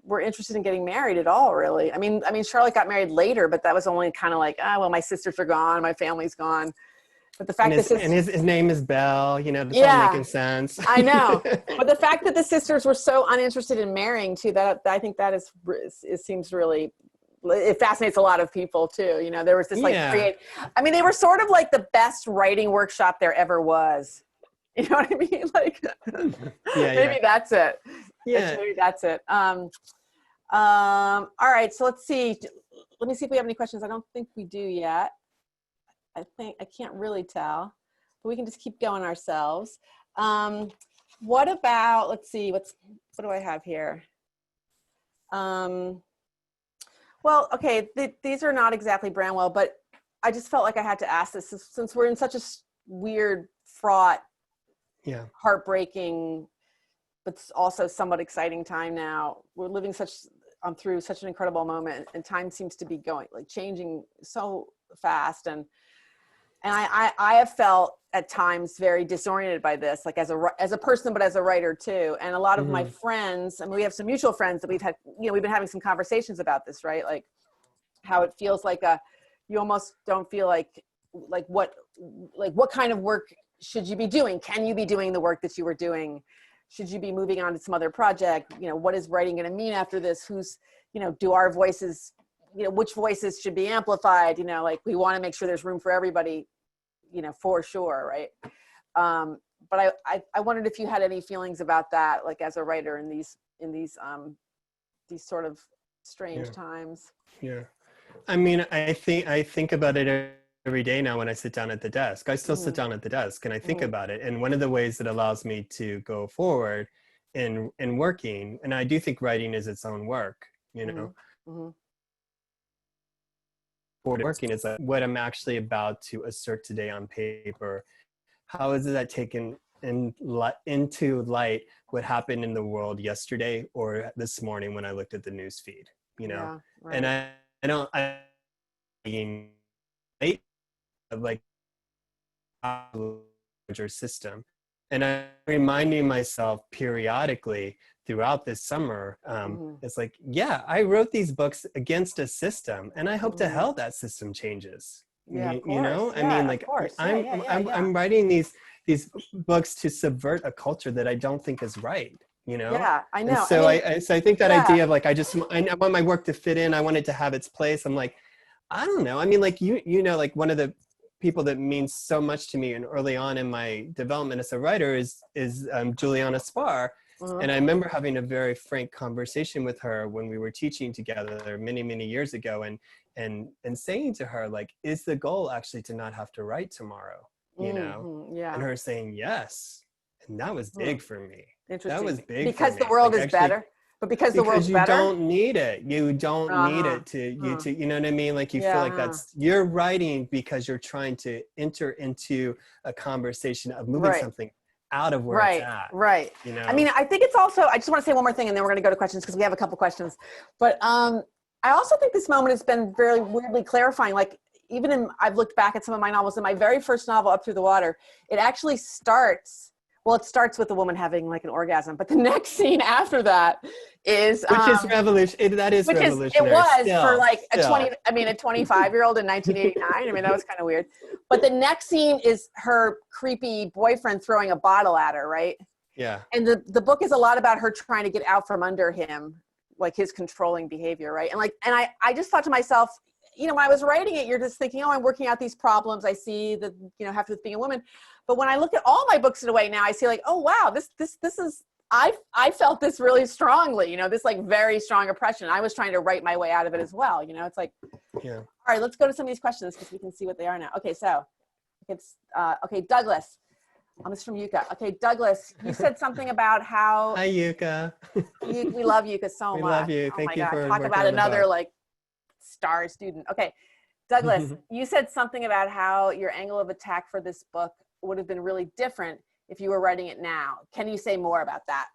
were interested in getting married at all, really. I mean, Charlotte got married later, but that was only kind of like, well, my sisters are gone, my family's gone. But the fact that
his name is Belle, that's all making sense.
I know. But the fact that the sisters were so uninterested in marrying too, that I think that seems really, it fascinates a lot of people too. There was this I mean, they were sort of like the best writing workshop there ever was. You know what I mean? Like, maybe that's it. Yeah. Maybe that's it. All right, so let's see. Let me see if we have any questions. I don't think we do yet. I can't really tell, but we can just keep going ourselves. What about, let's see, what do I have here? Well, okay, these are not exactly Branwell, but I just felt like I had to ask this since we're in such a weird, fraught, heartbreaking, but also somewhat exciting time now. We're living through such an incredible moment, and time seems to be changing so fast. And I have felt at times very disoriented by this, like as a person, but as a writer too. And a lot of my friends, and we have some mutual friends that we've had, we've been having some conversations about this, right? Like how it feels like you almost don't feel like what kind of work should you be doing? Can you be doing the work that you were doing? Should you be moving on to some other project? What is writing going to mean after this? Do our voices, which voices should be amplified? We want to make sure there's room for everybody, for sure. Right. But I wondered if you had any feelings about that, like as a writer in these sort of strange times.
Yeah. I mean, I think about it every day now when I sit down at the desk. I still sit down at the desk and I think about it. And one of the ways that allows me to go forward in working, and I do think writing is its own work, working is what I'm actually about to assert today on paper. How is it that taken into light what happened in the world yesterday or this morning when I looked at the news feed,
Right.
And I of like larger system, and I'm reminding myself periodically throughout this summer, it's like, I wrote these books against a system, and I hope to hell that system changes.
Yeah,
I mean, like, I'm writing these books to subvert a culture that I don't think is right.
Yeah, I know.
And so I think that idea of like, I want my work to fit in. I want it to have its place. I'm like, I don't know. I mean, like, like one of the people that means so much to me and early on in my development as a writer is Juliana Spar. And I remember having a very frank conversation with her when we were teaching together many, many years ago, and saying to her, like, is the goal actually to not have to write tomorrow? And her saying yes. And that was big for me. That was big
because
for me.
the world is better. But because the world's better?
Because you don't need it. You don't need it to you know what I mean? Like you feel like you're writing because you're trying to enter into a conversation of moving something out of where it's at.
Right. I mean, I think it's also, I just want to say one more thing and then we're going to go to questions because we have a couple questions. But I also think this moment has been very weirdly clarifying. Like I've looked back at some of my novels. In my very first novel, Up Through the Water, it actually starts with a woman having like an orgasm, but the next scene after that is
which is revolution. That is revolutionary.
It was for like a 25-year-old in 1989. I mean, that was kind of weird. But the next scene is her creepy boyfriend throwing a bottle at her, right?
Yeah.
And the book is a lot about her trying to get out from under him, like his controlling behavior, right? And I just thought to myself, when I was writing it, you're just thinking, I'm working out these problems. I see that, have to do with being a woman. But when I look at all my books in a way now, I see like, oh, wow, this is, I felt this really strongly, this like very strong oppression. I was trying to write my way out of it as well. It's like, all right, let's go to some of these questions because we can see what they are now. Okay. So it's, okay. Douglas, this is from Yuka. Okay. Douglas, you said something about how.
Hi, Yuka.
We love Yuka so much.
We love you. Thank you for
talk about another like star student. Okay. Douglas, you said something about how your angle of attack for this book would have been really different if you were writing it now. Can you say more about that?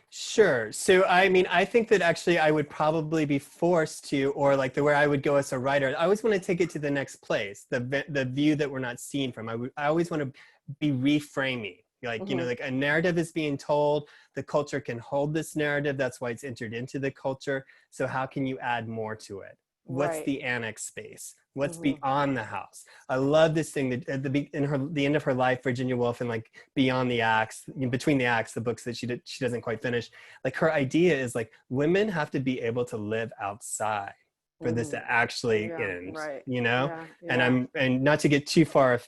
Sure. So, I mean, I think that actually I would probably be forced to, or like where I would go as a writer, I always want to take it to the next place, the view that we're not seeing from. I always want to be reframing. Like, like a narrative is being told, the culture can hold this narrative. That's why it's entered into the culture. So how can you add more to it? What's the annex space? What's beyond the house? I love this thing that at the end of her life, Virginia Woolf, and like Beyond the Acts, Between the Acts, the books that she doesn't quite finish. Like her idea is like women have to be able to live outside. for this to actually end, you know?
Yeah, yeah.
And not to get too far,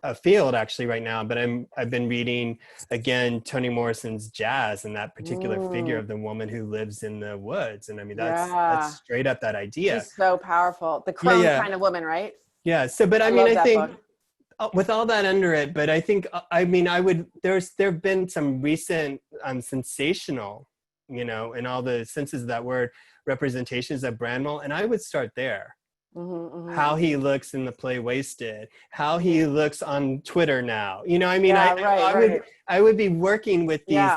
afield actually right now, but I've been reading again, Toni Morrison's Jazz, and that particular figure of the woman who lives in the woods. And I mean, that's straight up that idea.
She's so powerful. The crone kind of woman, right?
Yeah. So, but I think with all that under it, but I think, there've been some recent sensational, in all the senses of that word, representations of Branwell, and I would start there. How he looks in the play Wasted, how he looks on Twitter now. I would be working with these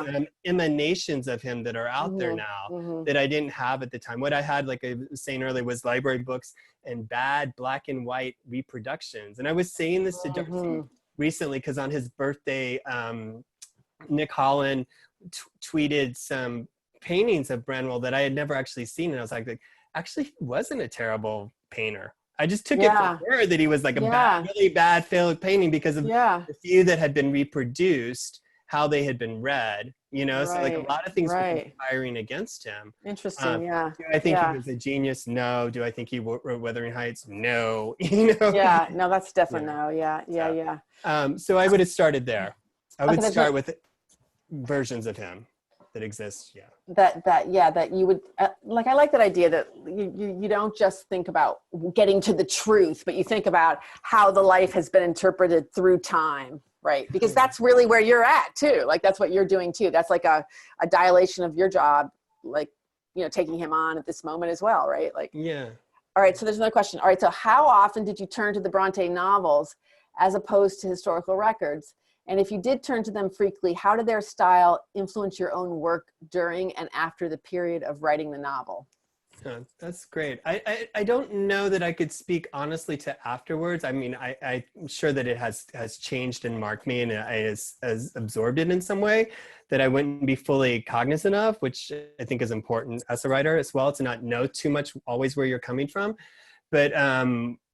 emanations of him that are out there now that I didn't have at the time. What I had, like I was saying earlier, was library books and bad black and white reproductions. And I was saying this to Darcey recently because on his birthday, Nick Holland tweeted some paintings of Branwell that I had never actually seen. And I was like, actually, he wasn't a terrible painter. I just took it for word that he was like a really bad failed painting because of the few that had been reproduced, how they had been read, so like a lot of things were conspiring against him.
Interesting.
Do I think he was a genius? No. Do I think he wrote Wuthering Heights? No.
Yeah, no, that's definitely no. Yeah.
So I would have started there. I would start with versions of him that exist.
That you would I like that idea that you don't just think about getting to the truth, but you think about how the life has been interpreted through time, right? Because that's really where you're at too. Like that's what you're doing too. That's like a dilation of your job, like taking him on at this moment as well, right? Like all right, so there's another question. All right, so how often did you turn to the Bronte novels as opposed to historical records? And if you did turn to them frequently, how did their style influence your own work during and after the period of writing the novel?
That's great. I don't know that I could speak honestly to afterwards. I mean, I'm sure that it has changed and marked me, and I has absorbed it in some way that I wouldn't be fully cognizant of, which I think is important as a writer as well, to not know too much always where you're coming from. But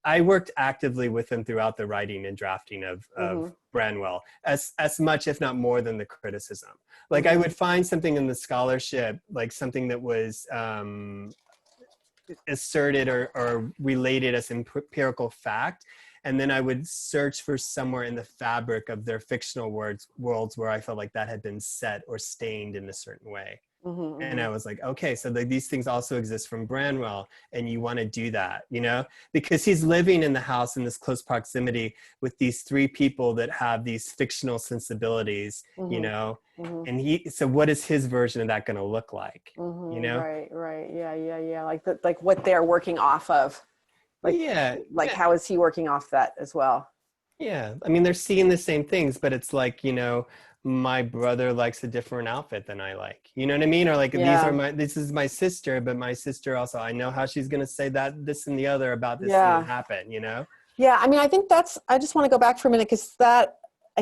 I worked actively with him throughout the writing and drafting of Branwell, as much, if not more, than the criticism. Like I would find something in the scholarship, like something that was asserted or related as empirical fact, and then I would search for somewhere in the fabric of their fictional worlds where I felt like that had been set or stained in a certain way. And I was like, okay, so these things also exist from Branwell, and you want to do that, because he's living in the house in this close proximity with these three people that have these fictional sensibilities, and so what is his version of that going to look like,
Right. Yeah. Like what they're working off of. How is he working off that as well?
Yeah. I mean, they're seeing the same things, but it's like, my brother likes a different outfit than I like. You know what I mean? Or like, this is my sister, but my sister also, I know how she's going to say that, this and the other about this thing that happened,
Yeah. I mean, I think I just want to go back for a minute because I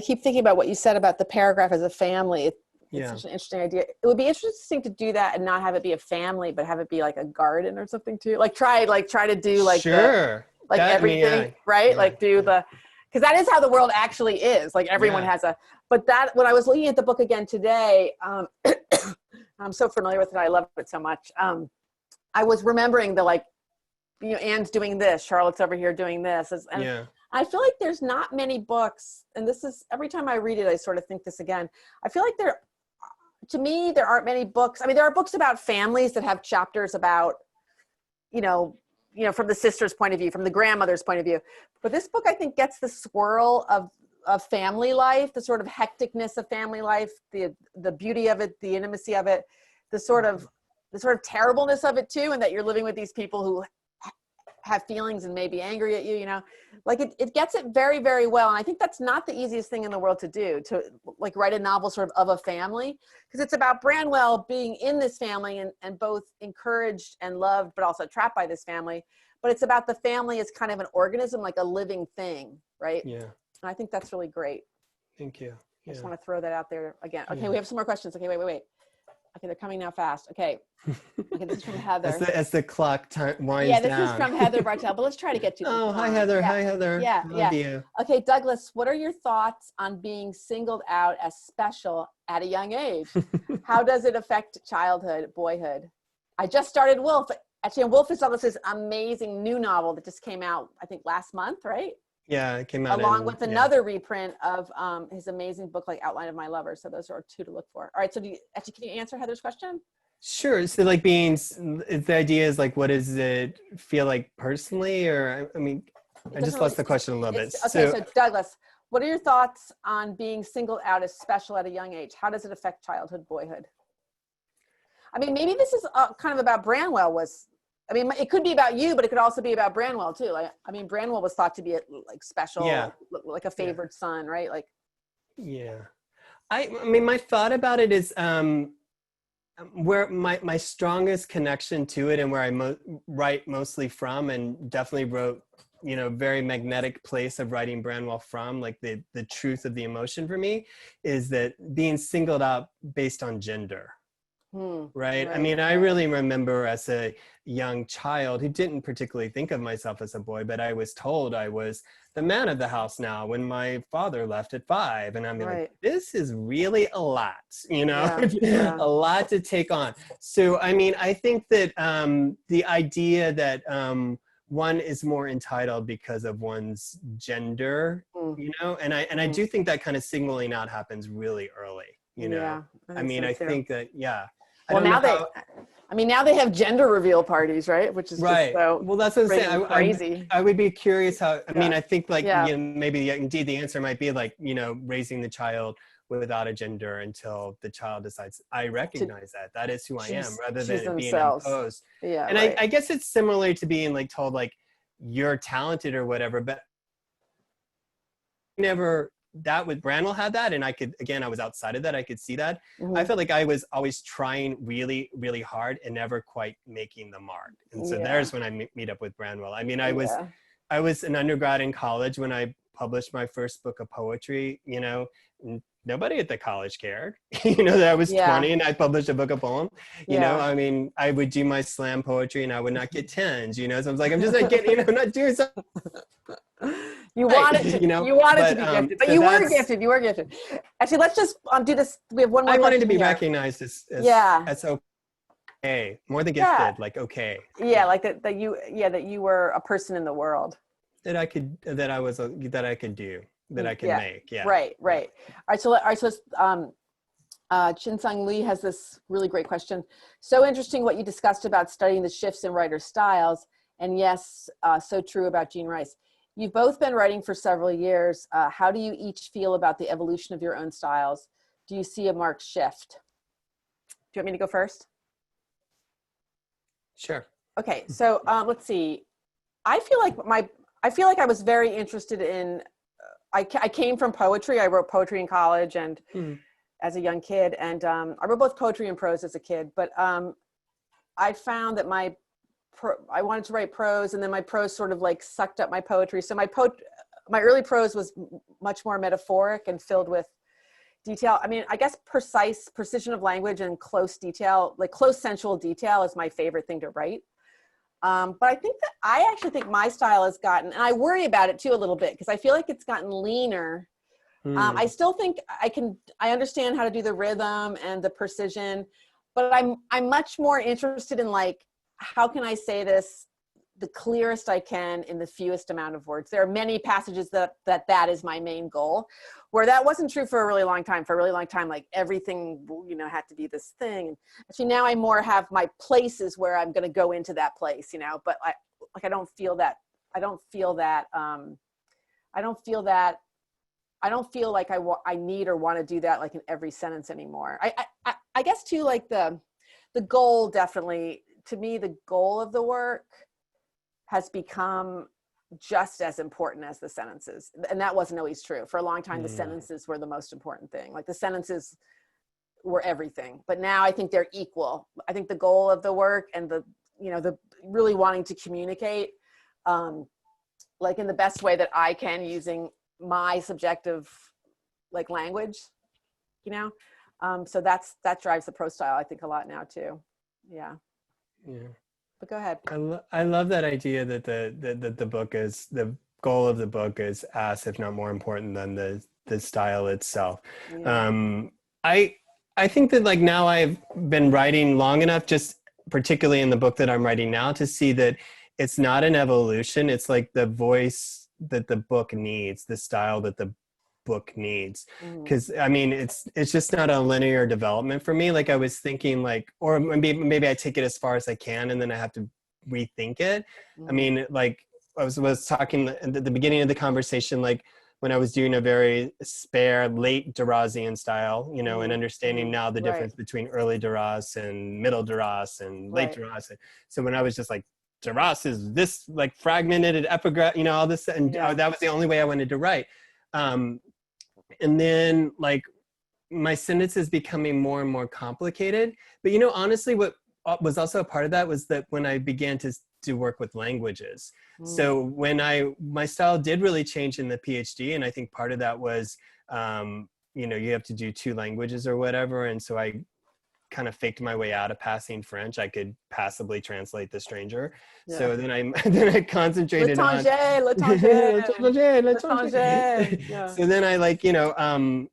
keep thinking about what you said about the paragraph as a family. It's such an interesting idea. It would be interesting to do that and not have it be a family, but have it be like a garden or something too. Like try to do like everything, right? Yeah. Like do because that is how the world actually is. Like everyone has but when I was looking at the book again today, I'm so familiar with it. I love it so much. I was remembering Anne's doing this, Charlotte's over here doing this. And I feel like there's not many books, and this is, every time I read it, I sort of think this again. I feel like to me, there aren't many books. I mean, there are books about families that have chapters about, from the sister's point of view, from the grandmother's point of view. But this book, I think, gets the swirl of family life, the sort of hecticness of family life, the beauty of it, the intimacy of it, the sort of terribleness of it too, and that you're living with these people who have feelings and may be angry at you, like it gets it very, very well. And I think that's not the easiest thing in the world to do, to like write a novel sort of a family, because it's about Branwell being in this family and both encouraged and loved, but also trapped by this family. But it's about the family as kind of an organism, like a living thing, right? Yeah. And I think that's really great.
Thank you. Yeah.
I just want to throw that out there again. Okay, we have some more questions. Okay, wait. Okay, they're coming now fast. Okay, this is from Heather.
As the clock winds down.
Yeah, this is from Heather Bartell, but let's try to get to
Oh, hi Heather. Hi Heather.
Yeah,
Love you.
Okay, Douglas, what are your thoughts on being singled out as special at a young age? How does it affect childhood, boyhood? I just started Wolf Actually, and Wolf is Douglas's amazing new novel that just came out, I think last month, right?
Yeah, it came out
along with another reprint of his amazing book, like Outline of My Lover. So those are two to look for. All right. So can you answer Heather's question?
Sure. So like the idea is like, what does it feel like personally? Or, I mean, I just lost the question a little bit.
Okay. So Douglas, what are your thoughts on being singled out as special at a young age? How does it affect childhood, boyhood? I mean, maybe this is kind of about Branwell it could be about you, but it could also be about Branwell too. Like, I mean, Branwell was thought to be like special, like a favored son, right? Like,
yeah. I mean, my thought about it is where my strongest connection to it and where I write mostly from, and definitely wrote, very magnetic place of writing Branwell from, like the truth of the emotion for me is that being singled out based on gender. Right. I mean, I really remember as a young child who didn't particularly think of myself as a boy, but I was told I was the man of the house now when my father left at 5. And I'm like, this is really a lot, a lot to take on. So, I mean, I think that the idea that one is more entitled because of one's gender, and I do think that kind of signaling out happens really early, I mean, I think that,
well, now they have gender reveal parties, right? Which is just so
well, that's what I'm saying.
Crazy.
I would be curious how. I mean, I think like maybe indeed the answer might be like raising the child without a gender until the child decides I recognize that is who I am, rather than it being imposed. Yeah, and I guess it's similar to being like told like you're talented or whatever, but never. That with Branwell had that, and I was outside of that, I could see that. I felt like I was always trying really, really hard and never quite making the mark. And so there's when I meet up with Branwell. I mean, I was an undergrad in college when I published my first book of poetry, nobody at the college cared, that I was 20 and I published a book of poem, I mean, I would do my slam poetry and I would not get 10s, so I was like, I'm just not getting, I'm not doing something.
You wanted to, you wanted to be gifted, but you were gifted. You were gifted. Actually, let's just do this. We have one more.
I wanted to be recognized as okay, more than gifted, like okay.
Yeah, like that you were a person in the world.
That I could do, that I can make. Yeah.
Right. All right. So let's. Chinsung Lee has this really great question. So interesting what you discussed about studying the shifts in writer styles, and yes, so true about Jean Rice. You've both been writing for several years. How do you each feel about the evolution of your own styles? Do you see a marked shift? Do you want me to go first?
Sure.
Okay, so let's see. I feel like I was very interested in. I came from poetry. I wrote poetry in college and as a young kid, and I wrote both poetry and prose as a kid. But I found that I wanted to write prose, and then my prose sort of like sucked up my poetry. So my early prose was much more metaphoric and filled with detail. I mean, I guess precision of language and close detail, like close sensual detail is my favorite thing to write. But I actually think my style has gotten, and I worry about it too a little bit because I feel like it's gotten leaner. I still think I understand how to do the rhythm and the precision, but I'm much more interested in like, how can I say this the clearest I can in the fewest amount of words? There are many passages that is my main goal, where that wasn't true for a really long time. For a really long time, like everything, had to be this thing. And actually now I more have my places where I'm going to go into that place, but I don't feel like I need or want to do that like in every sentence anymore. I guess too, like the goal definitely, to me, the goal of the work has become just as important as the sentences. And that wasn't always true. For a long time, the sentences were the most important thing. Like the sentences were everything, but now I think they're equal. I think the goal of the work and the really wanting to communicate, like in the best way that I can using my subjective like language, so that drives the prose style, I think, a lot now too. Yeah. But go ahead.
I love that idea that the book is, the goal of the book is as if not more important than the style itself. I think that like now I've been writing long enough, just particularly in the book that I'm writing now, to see that it's not an evolution. It's like the voice that the book needs, the style that the book needs. Because I mean, it's just not a linear development for me. Like I was thinking like, or maybe I take it as far as I can and then I have to rethink it. I mean, like I was talking at the beginning of the conversation, like when I was doing a very spare late Darcyan style, you know, and understanding now the difference between early Darcy and middle Darcy and late Darcy. So when I was just like, Darcy is this like fragmented epigraph, you know, all this, and that was the only way I wanted to write. And then like my sentences becoming more and more complicated. But, you know, honestly, what was also a part of that was that when I began to do work with languages. So when my style did really change in the PhD, and I think part of that was, you know, you have to do 2 languages or whatever. And so I kind of faked my way out of passing French. I could passably translate The Stranger. So then I concentrated on So then I like, you know,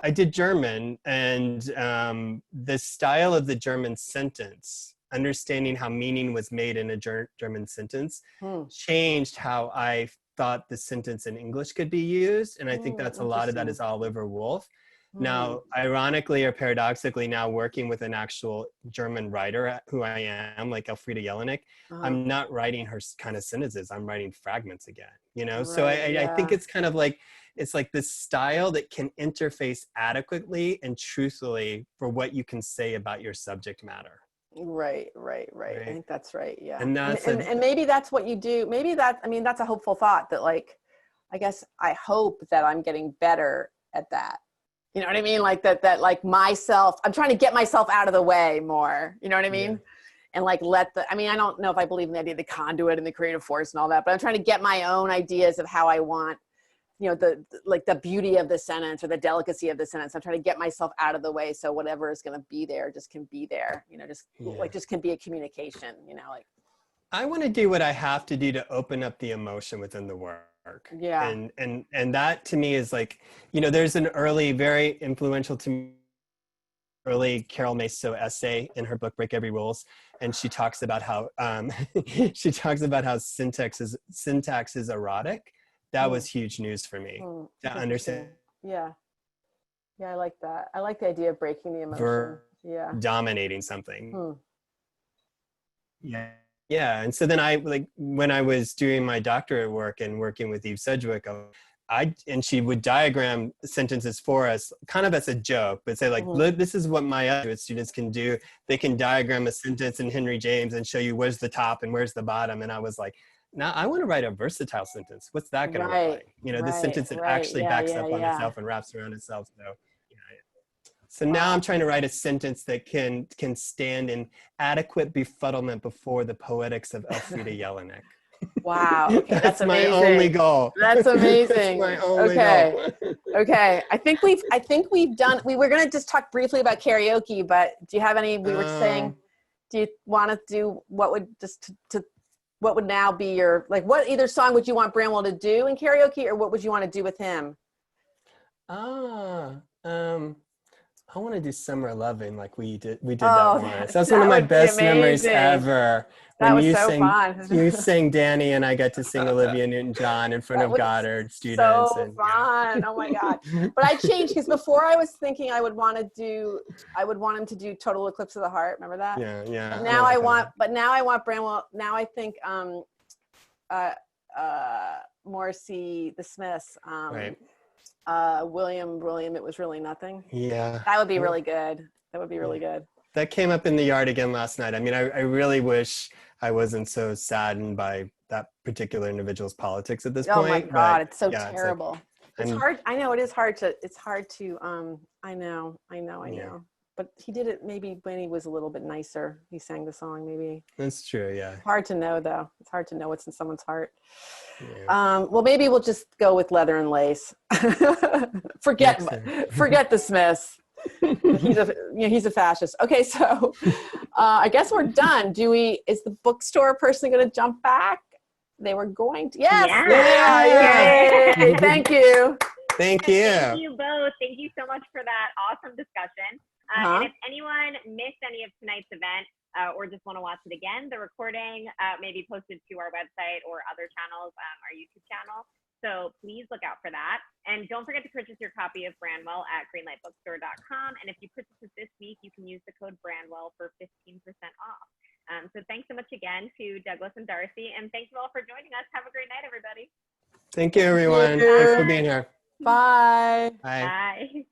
I did German, and the style of the German sentence, understanding how meaning was made in a German sentence, changed how I thought the sentence in English could be used. And I think that's a lot of that is Oliver Wolf. Now, ironically or paradoxically, now working with an actual German writer who I am, like Elfriede Jelinek, I'm not writing her kind of sentences. I'm writing fragments again, you know? So I think it's kind of like, it's like this style that can interface adequately and truthfully for what you can say about your subject matter.
Right. I think that's right. Yeah.
And that's
and maybe that's what you do. Maybe that, I mean, that's a hopeful thought that like, I guess I hope that I'm getting better at that. You know what I mean? Like that like myself, I'm trying to get myself out of the way more, you know what I mean? Yeah. And like I mean, I don't know if I believe in the idea of the conduit and the creative force and all that, but I'm trying to get my own ideas of how I want, you know, the beauty of the sentence or the delicacy of the sentence. I'm trying to get myself out of the way. So whatever is going to be there just can be there, you know, just can be a communication, you know, like.
I want to do what I have to do to open up the emotion within the work.
Yeah.
And that to me is like, you know, there's an early, very influential to me, early Carol Maceau essay in her book, Break Every Rules. And she talks about how, syntax is erotic. That was huge news for me to understand.
Yeah. I like that. I like the idea of breaking the emotion.
Dominating something. Yeah. And so then I, like, when I was doing my doctorate work and working with Eve Sedgwick, and she would diagram sentences for us kind of as a joke, but say like, look, this is what my undergraduate students can do. They can diagram a sentence in Henry James and show you where's the top and where's the bottom. And I was like, now I want to write a versatile sentence. What's that going to look like? You know, this sentence that actually backs up on itself and wraps around itself. So, so now I'm trying to write a sentence that can stand in adequate befuddlement before the poetics of Elfriede Jelinek.
Wow. Okay, that's
my
amazing.
only goal.
That's amazing.
That's my only goal.
Okay. I think we've done, we were going to just talk briefly about karaoke, but do you have any, we were saying, do you want to do, what would now be your, like, what either song would you want Branwell to do in karaoke, or what would you want to do with him?
I want to do Summer Loving like we did that once. That's one of my best memories ever.
That was so fun.
You sang Danny and I got to sing Olivia Newton-John in front of Goddard students.
So fun. Oh my God. But I changed, because before I was thinking I would want him to do Total Eclipse of the Heart. Remember that?
Yeah.
But now I want Branwell, now I think Morrissey, the Smiths,
right.
William, It Was Really Nothing.
Yeah.
That would be really good. That would be really good.
That came up in the yard again last night. I mean, I really wish I wasn't so saddened by that particular individual's politics at this point.
Oh my God, it's so terrible.
It's
hard. I know it is hard to, I know. But he did it maybe when he was a little bit nicer. He sang the song maybe.
That's true, yeah.
Hard to know though. It's hard to know what's in someone's heart. Yeah. Well, maybe we'll just go with Leather and Lace. Forget the Smiths. He's a fascist. Okay, so I guess we're done. Is the bookstore person going to jump back? They were going to. Yes.
Yeah.
Yay. Thank you.
Thank you.
Thank you both. Thank you so much for that awesome discussion. And if anyone missed any of tonight's event, or just want to watch it again, the recording may be posted to our website or other channels, our YouTube channel. So please look out for that. And don't forget to purchase your copy of Branwell at greenlightbookstore.com. And if you purchase it this week, you can use the code Branwell for 15% off. So thanks so much again to Douglas and Darcey. And thank you all for joining us. Have a great night, everybody.
Thank you, everyone. Thanks for being here.
Bye.
Bye.
Bye.